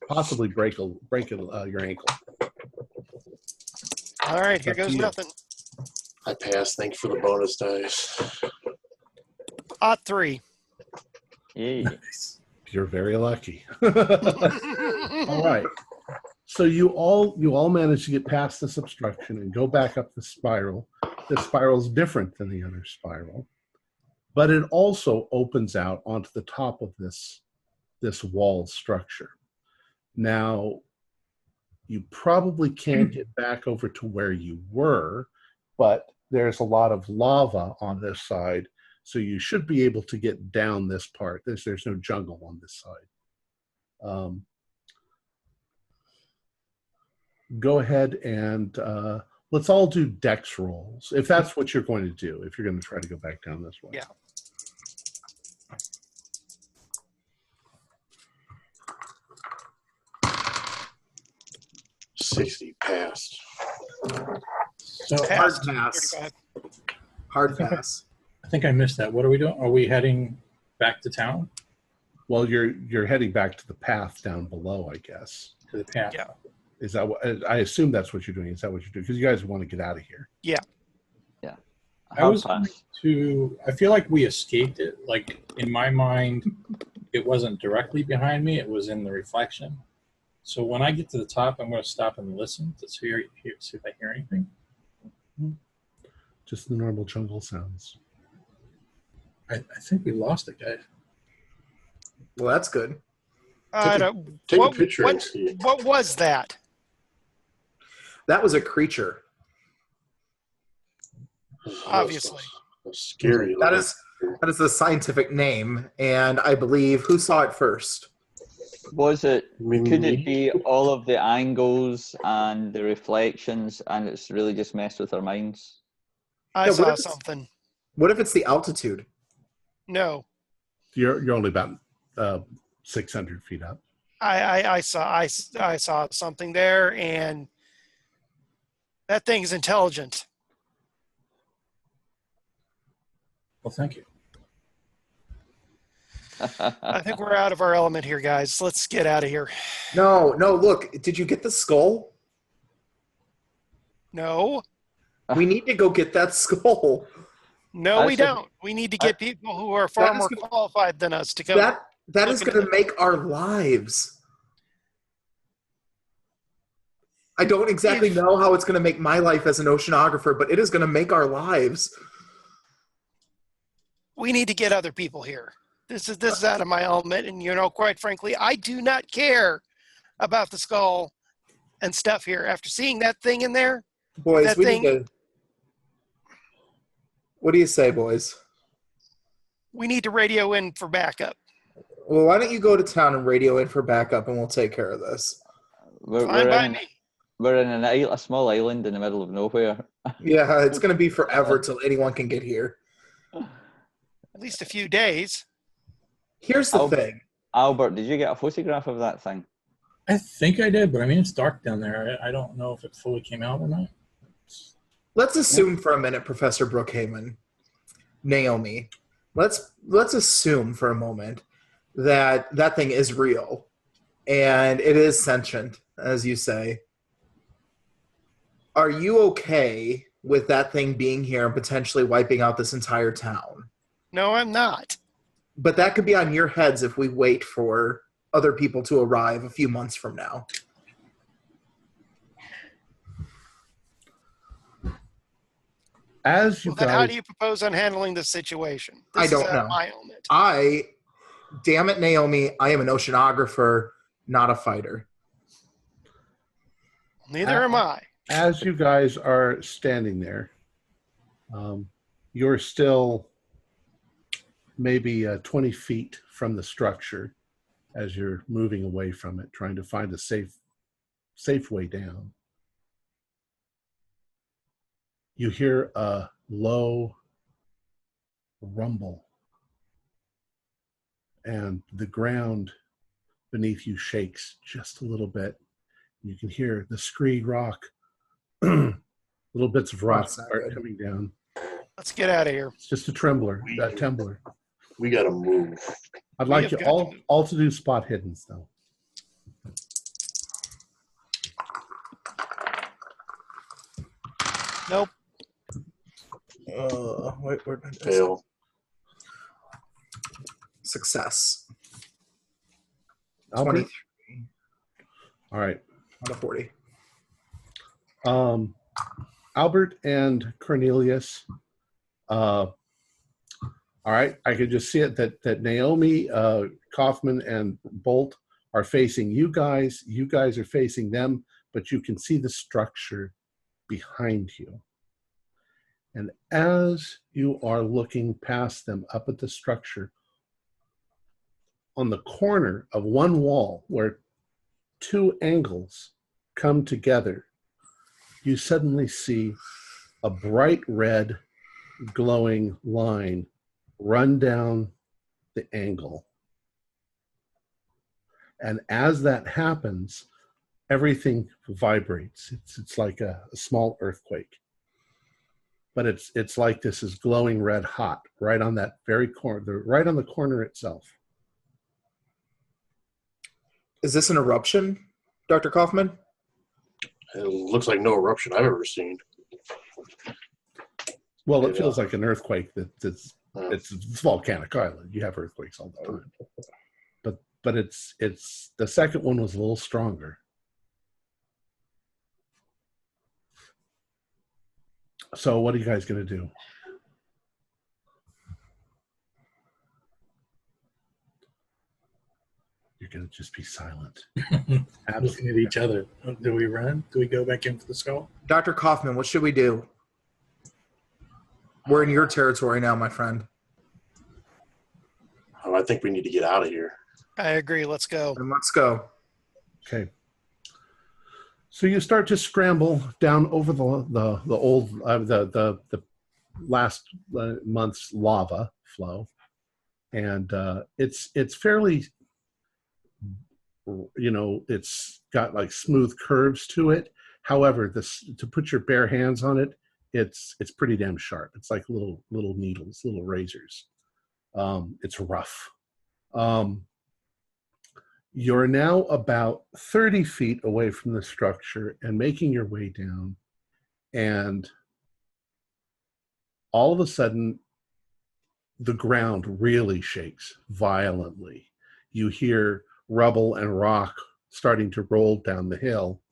possibly break your ankle. All right, here Up to goes you. nothing. I pass. Thank you for the bonus dice. Odd 3. Yay. Nice. You're very lucky. All right. So you all managed to get past this obstruction and go back up the spiral. The spiral is different than the other spiral, but it also opens out onto the top of this wall structure. Now, you probably can't get back over to where you were, but there's a lot of lava on this side, so you should be able to get down this part. There's no jungle on this side. Go ahead and let's all do dex rolls, if that's what you're going to do, if you're going to try to go back down this way. Yeah. $60 passed. So Hard Passed. pass. 35. Hard pass. I think I missed that. What are we doing? Are we heading back to town? Well, you're heading back to the path down below, I guess. To the path? Yeah. Is that what I assume that's what you're doing? Is that what you're doing? Because you guys want to get out of here. I was going to. I feel like we escaped it. Like in my mind, it wasn't directly behind me. It was in the reflection. So when I get to the top, I'm going to stop and listen to see if I hear anything. Just the normal jungle sounds. I think we lost it, guys. Well, that's good. I don't. Take What, a picture what, and see. what was that? That was a creature. Obviously. That's scary. That is the scientific name, and I believe who saw it first? Was it? Me? Could it be all of the angles and the reflections, and it's really just messed with our minds? I Yeah, what saw if it's- something. What if it's the altitude? No. You're only about 600 feet up. I saw something there, and that thing's intelligent. Well, thank you. I think we're out of our element here, guys. Let's get out of here. No, look, did you get the skull? No, We need to go get that skull. no, I we said- don't. We need to get people who are far That is more gonna- qualified than us to go. That is Look going at to make our lives. I don't exactly know how it's going to make my life as an oceanographer, but it is going to make our lives. We need to get other people here. This is out of my element, and quite frankly, I do not care about the skull and stuff here. After seeing that thing in there, Boys, That we thing- need to. What do you say, boys? we need to radio in for backup. Well, why don't you go to town and radio in for backup, and we'll take care of this. We're Fine by in, me. we're in a small island in the middle of nowhere. Yeah, it's going to be forever till anyone can get here. At least a few days. Here's the Oh. thing. Albert, did you get a photograph of that thing? I think I did, but I mean, it's dark down there. I don't know if it fully came out or not. Let's assume for a minute, Professor Brookhaven, Naomi. Let's assume for a moment that that thing is real and it is sentient, as you say. Are you okay with that thing being here and potentially wiping out this entire town? No, I'm not. But that could be on your heads if we wait for other people to arrive a few months from now. As you Well, then how guys, do you propose on handling this situation? I This don't is out of know. my element. Damn it, Naomi, I am an oceanographer, not a fighter. Neither am I. As you guys are standing there, you're still maybe 20 feet from the structure as you're moving away from it, trying to find a safe way down. You hear a low rumble, and the ground beneath you shakes just a little bit. You can hear the screed rock, little bits of rock start coming down. Let's get out of here. It's just a trembler. We gotta move. I'd like you all to do spot hiddens, though. Nope. Wait, where did I Fail. Success. 23. 23 All right. out of 40. Albert and Cornelius. All right, I could just see it that Naomi, Kaufman, and Bolt are facing you guys. You guys are facing them, but you can see the structure behind you. And as you are looking past them up at the structure, on the corner of one wall where two angles come together, you suddenly see a bright red glowing line run down the angle. And as that happens, everything vibrates. It's like a small earthquake. But it's like this is glowing red hot right on that very corner, right on the corner itself. Is this an eruption, Dr. Kaufman? It looks like no eruption I've ever seen. Well, it feels like an earthquake. It's volcanic island. You have earthquakes all the time. But it's the second one was a little stronger. So what are you guys going to do? You're going to just be silent. Looking at each other. Do we run? Do we go back into the skull? Dr. Kaufman, what should we do? We're in your territory now, my friend. Oh, I think we need to get out of here. I agree. Let's go. And let's go. Okay. So you start to scramble down over the last month's lava flow, and it's fairly, it's got like smooth curves to it. However, to put your bare hands on it, it's pretty damn sharp. It's like little needles, little razors. It's rough. You're now about 30 feet away from the structure and making your way down, and all of a sudden, the ground really shakes violently. You hear rubble and rock starting to roll down the hill,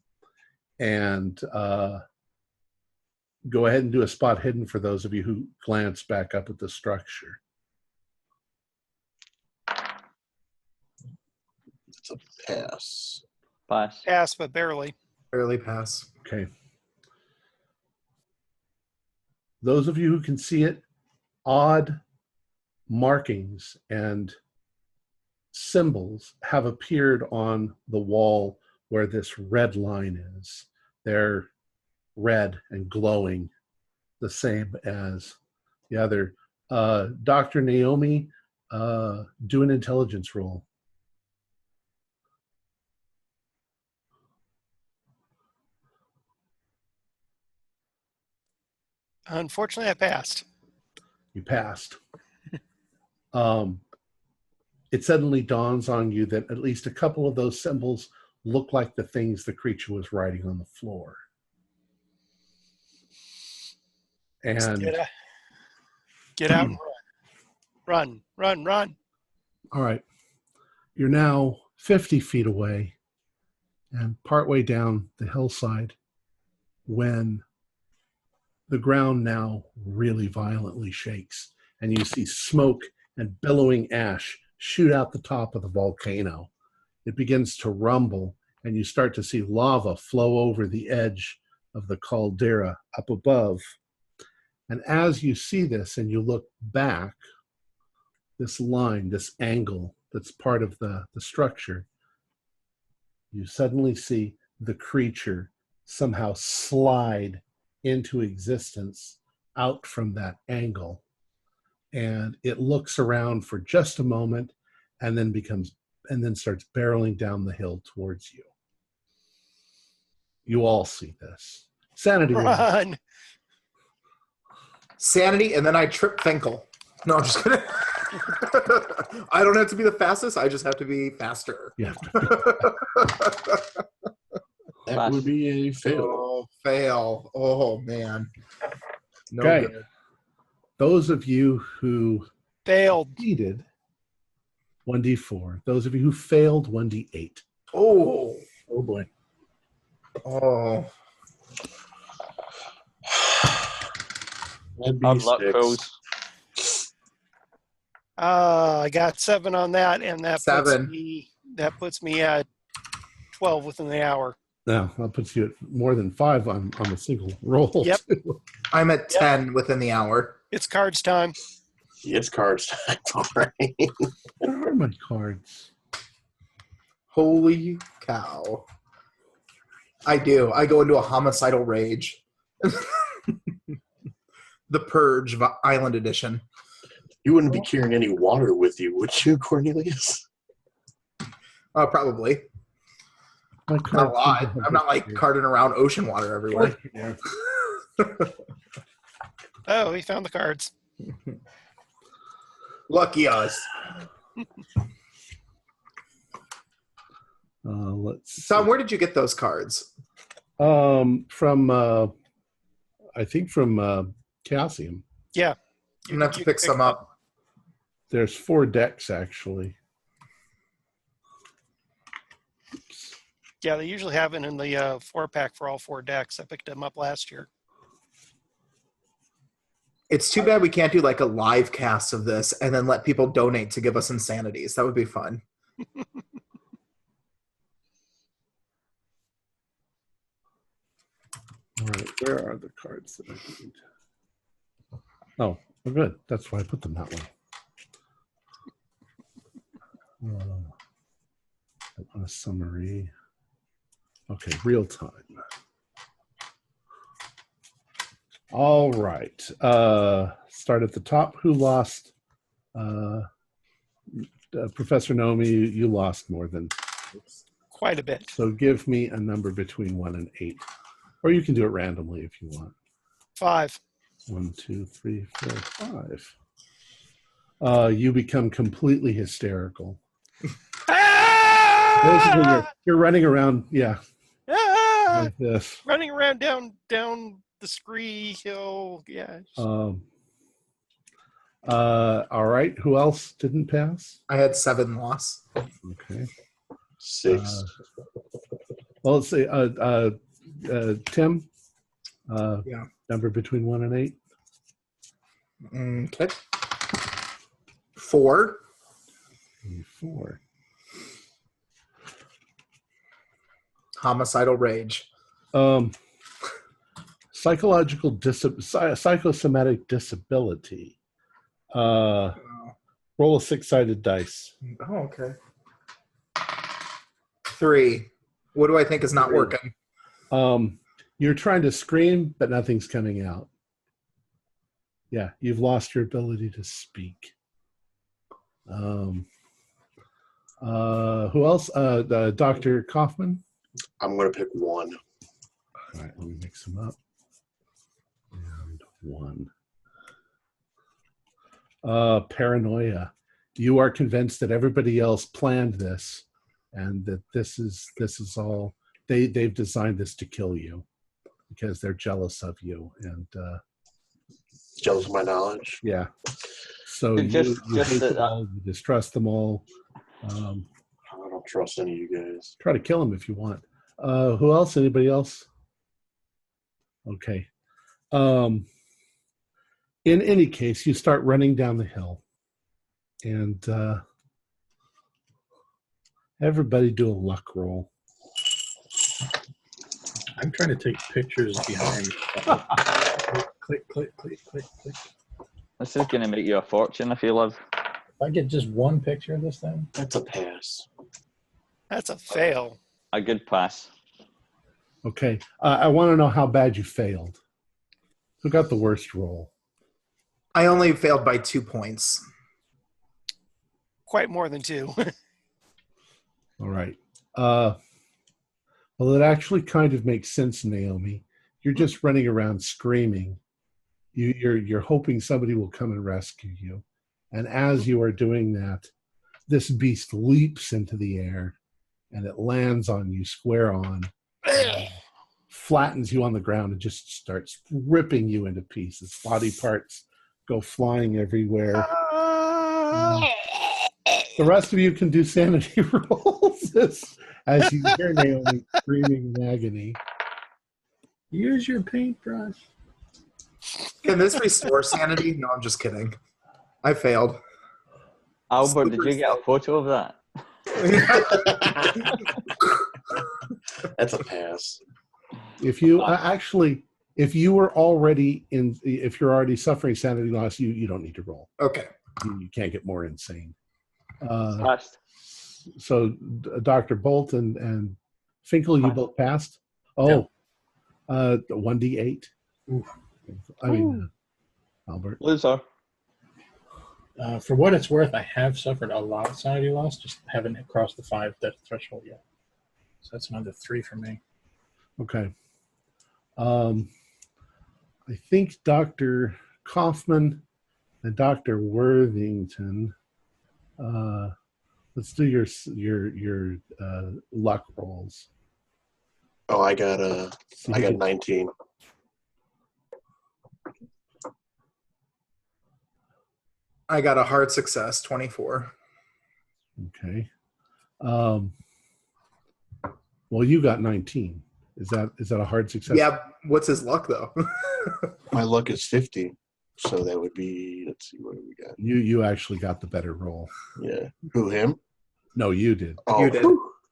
and go ahead and do a spot hidden for those of you who glance back up at the structure. It's a pass. Pass. Pass, but barely. Barely pass. Okay. Those of you who can see it, odd markings and symbols have appeared on the wall where this red line is. They're red and glowing, the same as the other. Dr. Naomi, do an intelligence roll. Unfortunately, I passed. You passed. It suddenly dawns on you that at least a couple of those symbols look like the things the creature was writing on the floor. And get out and run. Run. All right. You're now 50 feet away and partway down the hillside when the ground now really violently shakes, and you see smoke and billowing ash shoot out the top of the volcano. It begins to rumble, and you start to see lava flow over the edge of the caldera up above. And as you see this and you look back, this line, this angle that's part of the structure, you suddenly see the creature somehow slide into existence out from that angle. And it looks around for just a moment and then starts barreling down the hill towards you. You all see this. Sanity. Run! Sanity, and then I trip Finkel. No, I'm just kidding. I don't have to be the fastest. I just have to be faster. You have to That would be a fail. Oh, fail. Oh, man. No Okay. good. Those of you who Failed. succeeded, 1d4. Those of you who failed, 1d8. Oh. Oh boy. Oh. That'd be Hard luck, 6. fools. I got 7 on that, and that Seven. puts me at 12 within the hour. Now, that puts you at more than 5 on a single roll. Yep. too. I'm at 10 within the hour. It's cards time. It's cards time. All right. Where are my cards? Holy cow. I do. I go into a homicidal rage. The Purge Island Edition. You wouldn't be carrying any water with you, would you, Cornelius? Probably. My Not a cards lot. I'm not like carting around ocean water everywhere. Yeah. Oh, he found the cards. Lucky us. Let's see. Tom, where did you get those cards? From I think from Calcium. Yeah. I'm gonna have to pick some up. There's 4 decks actually. Oops. Yeah, they usually have it in the 4-pack for all 4 decks. I picked them up last year. It's too bad we can't do like a live cast of this and then let people donate to give us insanities. That would be fun. All right, where are the cards that I need? Oh, well, good. That's why I put them that way. I want a summary. Okay, real time. All right. Start at the top. Who lost? Professor Nomi, you lost more than. Quite a bit. So give me a number between 1 and 8. Or you can do it randomly if you want. 5. 1, 2, 3, 4, 5. You become completely hysterical. Basically, you're running around, yeah, like this. Running around down the scree hill. Yeah. All right. Who else didn't pass? I had 7 loss. Okay. 6. Well, let's see. Tim. Yeah. Number between 1 and 8. Okay. 4. 4. Homicidal rage. Psychosomatic disability. Roll a 6-sided dice. Oh, okay. 3. What do I think is not working? You're trying to scream, but nothing's coming out. Yeah, you've lost your ability to speak. Who else? Dr. Kaufman? I'm going to pick 1. All right, let me mix them up. And 1. Paranoia. You are convinced that everybody else planned this, and that this is all they've designed this to kill you because they're jealous of you and Jealous of my knowledge. yeah. So you hate them all, you distrust them all. I don't trust any of you guys. Try to kill them if you want. Who else? Anybody else? Okay. In any case, you start running down the hill, and everybody do a luck roll. I'm trying to take pictures behind me. Click, click, click, click, click. This is going to make you a fortune if you live. If I get just one picture of this thing, That's a pass. That's a fail. A good pass. Okay. I want to know how bad you failed. Who got the worst roll? I only failed by 2 points. Quite more than 2. All right. Well, it actually kind of makes sense, Naomi. You're just running around screaming. You're hoping somebody will come and rescue you. And as you are doing that, this beast leaps into the air and it lands on you square on, flattens you on the ground and just starts ripping you into pieces. Body parts go flying everywhere. The rest of you can do sanity rolls as you hear Naomi screaming in agony. use your paintbrush. Can this restore sanity? No, I'm just kidding. I failed. Albert, did you get a photo of that? That's a pass. If you if you're already suffering sanity loss, you don't need to roll. Okay. You can't get more insane. Passed. So Dr. Bolt and Finkel, you both passed? Oh, 1d8. I mean, Albert. Loser. For what it's worth, I have suffered a lot of sanity loss, just haven't crossed the 5 death threshold yet. So that's another 3 for me. Okay. I think Dr. Kaufman and Dr. Worthington. Let's do your luck rolls. Oh, I got 19. I got a hard success, 24. Okay. Well, you got 19. Is that a hard success? Yeah. What's his luck though? My luck is 50. So that would be, let's see, what do we got? You actually got the better roll. Yeah. Who, him? No, you did. Oh, You did.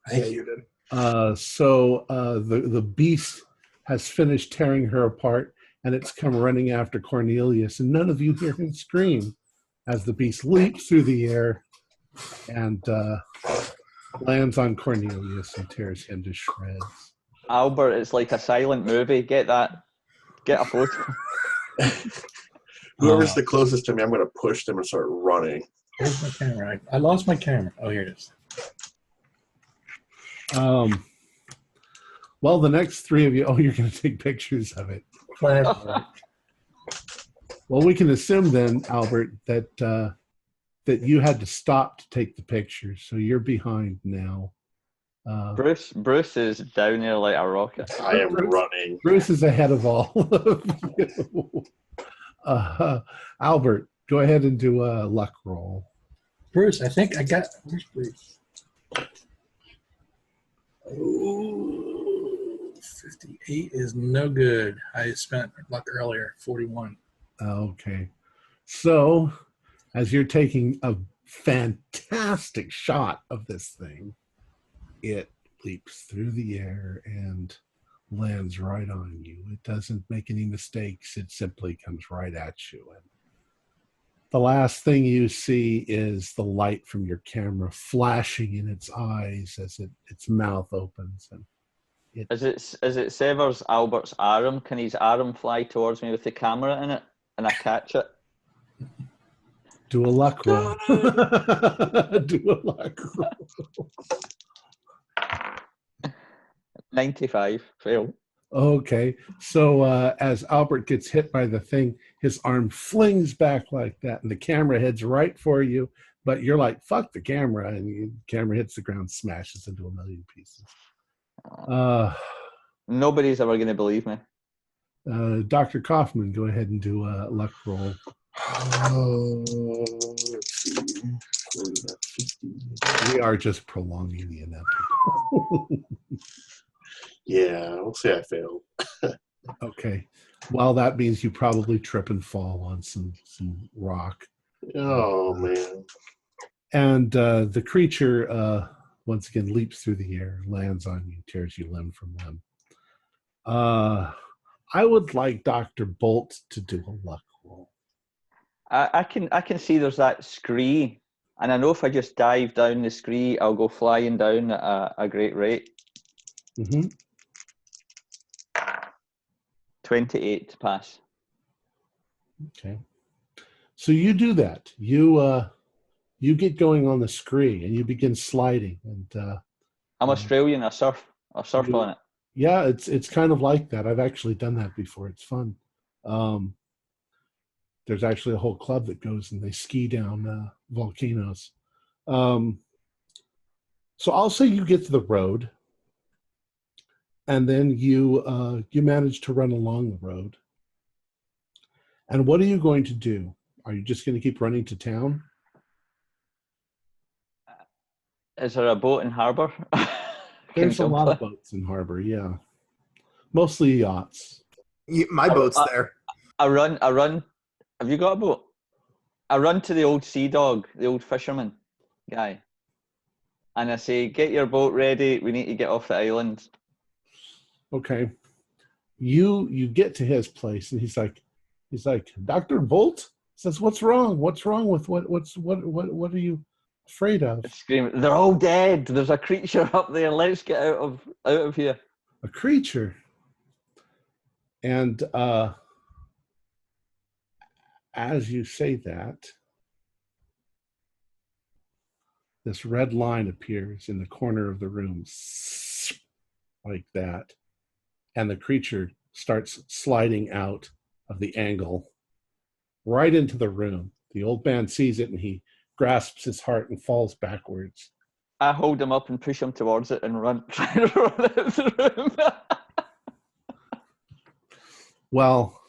Thank Yeah, you. you did. So the beast has finished tearing her apart, and it's come running after Cornelius, and none of you hear him scream as the beast leaps through the air and lands on Cornelius and tears him to shreds. Albert, it's like a silent movie. Get a photo. Whoever's the closest to me, I'm going to push them and start running. Where's my camera? I lost my camera. Oh, here it is. Well, the next 3 of you, you're going to take pictures of it. Flash. Well, we can assume then, Albert, that you had to stop to take the pictures, so you're behind now. Bruce is down there like a rocket. I am running. Bruce is ahead of all of you. Albert, go ahead and do a luck roll. Bruce, I think I got. Where's Bruce? Oh, 58 is no good. I spent luck earlier, 41. Okay. So, as you're taking a fantastic shot of this thing, it leaps through the air and lands right on you. It doesn't make any mistakes. It simply comes right at you. And the last thing you see is the light from your camera flashing in its eyes as its mouth opens. And As it severs Albert's arm, can his arm fly towards me with the camera in it and I catch it? do a luck roll. Do a luck roll. 95, fail. Okay, so as Albert gets hit by the thing, his arm flings back like that, and the camera heads right for you, but you're like, fuck the camera, and the camera hits the ground, smashes into a million pieces. Nobody's ever going to believe me. Dr. Kaufman, go ahead and do a luck roll. Let's see. What is that? 50. We are just prolonging the inevitable. Yeah, we'll say I failed. Okay, well, that means you probably trip and fall on some rock. Oh, man. And the creature, once again, leaps through the air, lands on you, tears you limb from limb. I would like Dr. Bolt to do a luck roll. I can see there's that scree, and I know if I just dive down the scree, I'll go flying down at a great rate. Mm-hmm. 28 to pass. Okay. So you do that. You get going on the scree and you begin sliding. And I'm Australian. I surf on it. Yeah, it's kind of like that. I've actually done that before. It's fun. There's actually a whole club that goes and they ski down volcanoes. So I'll say you get to the road, and then you manage to run along the road. And what are you going to do? Are you just going to keep running to town? Is there a boat in harbour? There's a lot of boats in harbor, yeah. Mostly yachts. My boat's there. I run. Have you got a boat? I run to the old sea dog, the old fisherman guy. And I say, get your boat ready. We need to get off the island. Okay. You get to his place and he's like, Dr. Bolt? Says, what's wrong? What's wrong with what are you afraid of? Screaming, they're all dead. There's a creature up there. Let's get out of here. A creature. And as you say that, this red line appears in the corner of the room, like that. And the creature starts sliding out of the angle right into the room. The old man sees it and he grasps his heart and falls backwards. I hold him up and push him towards it and run, trying to run out of the room. Well,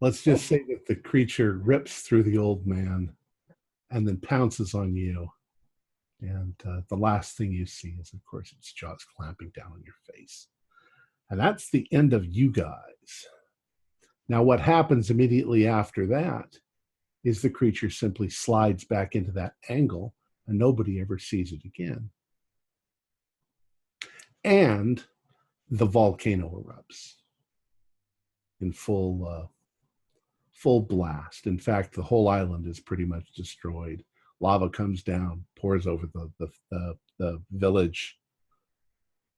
let's just say that the creature rips through the old man and then pounces on you. And the last thing you see is, of course, its jaws clamping down on your face. And that's the end of you guys. Now, what happens immediately after that is the creature simply slides back into that angle and nobody ever sees it again. And the volcano erupts in full blast. In fact, the whole island is pretty much destroyed. Lava comes down, pours over the village.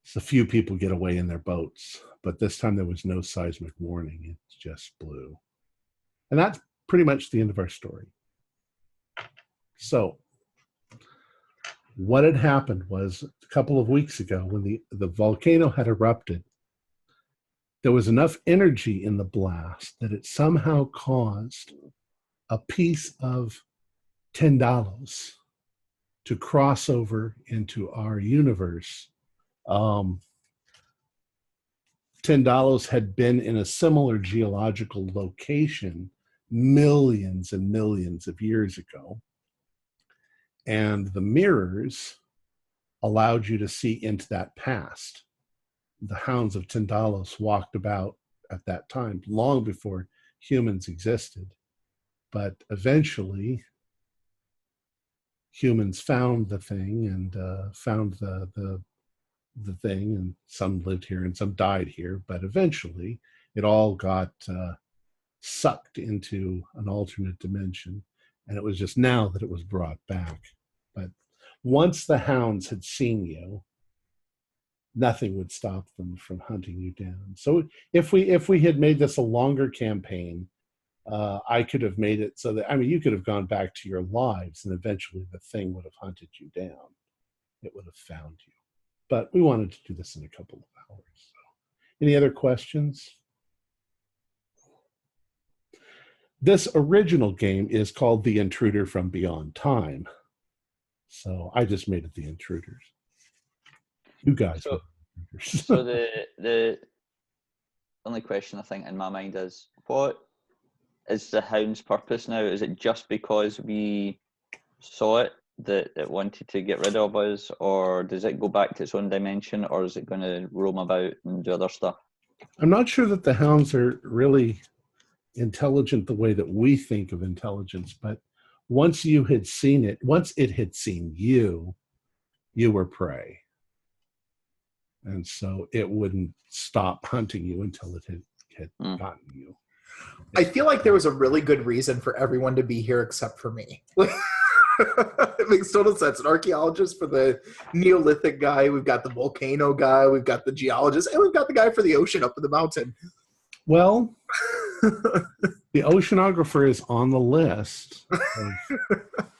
So a few people get away in their boats, but this time there was no seismic warning. It just blew. And that's pretty much the end of our story. So what had happened was a couple of weeks ago when the volcano had erupted, there was enough energy in the blast that it somehow caused a piece of $10 to cross over into our universe. $10 had been in a similar geological location millions and millions of years ago. And the mirrors allowed you to see into that past. The hounds of $10 walked about at that time, long before humans existed. But eventually, humans found the thing and found the thing, and some lived here and some died here. But eventually, it all got sucked into an alternate dimension. And it was just now that it was brought back. But once the hounds had seen you, nothing would stop them from hunting you down. So if we had made this a longer campaign, I could have made it so that, I mean, you could have gone back to your lives and eventually the thing would have hunted you down. It would have found you. But we wanted to do this in a couple of hours. So, any other questions? This original game is called The Intruder from Beyond Time. So I just made it The Intruders. You guys. So the only question I think in my mind is, what is the hound's purpose now? Is it just because we saw it that it wanted to get rid of us, or does it go back to its own dimension, or is it going to roam about and do other stuff? I'm not sure that the hounds are really intelligent the way that we think of intelligence, but once you had seen it, once it had seen you, you were prey. And so it wouldn't stop hunting you until it had gotten you. I feel like there was a really good reason for everyone to be here except for me. It makes total sense. An archaeologist for the Neolithic guy. We've got the volcano guy. We've got the geologist. And we've got the guy for the ocean up in the mountain. Well, the oceanographer is on the list.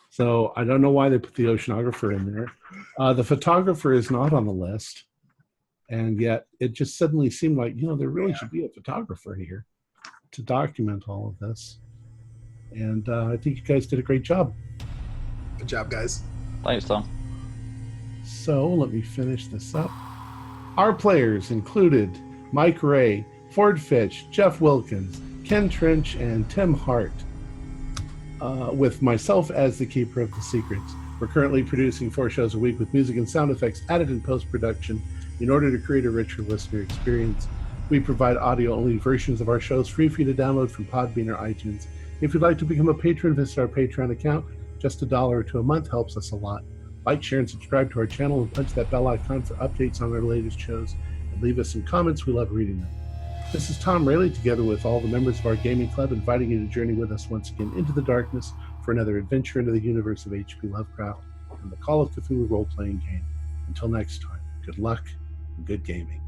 So I don't know why they put the oceanographer in there. The photographer is not on the list. And yet it just suddenly seemed like, there really should be a photographer here to document all of this. And I think you guys did a great job. Good job, guys. Thanks, Tom. So let me finish this up. Our players included Mike Ray, Ford Fitch, Jeff Wilkins, Ken Trench, and Tim Hart, with myself as the keeper of the secrets. We're currently producing 4 shows a week with music and sound effects added in post-production in order to create a richer listener experience. We provide audio-only versions of our shows free for you to download from Podbean or iTunes. If you'd like to become a patron, visit our Patreon account. Just $1 or $2 a month helps us a lot. Like, share, and subscribe to our channel and punch that bell icon for updates on our latest shows. And leave us some comments. We love reading them. This is Tom Rayleigh, together with all the members of our gaming club, inviting you to journey with us once again into the darkness for another adventure into the universe of H.P. Lovecraft and the Call of Cthulhu role-playing game. Until next time, good luck and good gaming.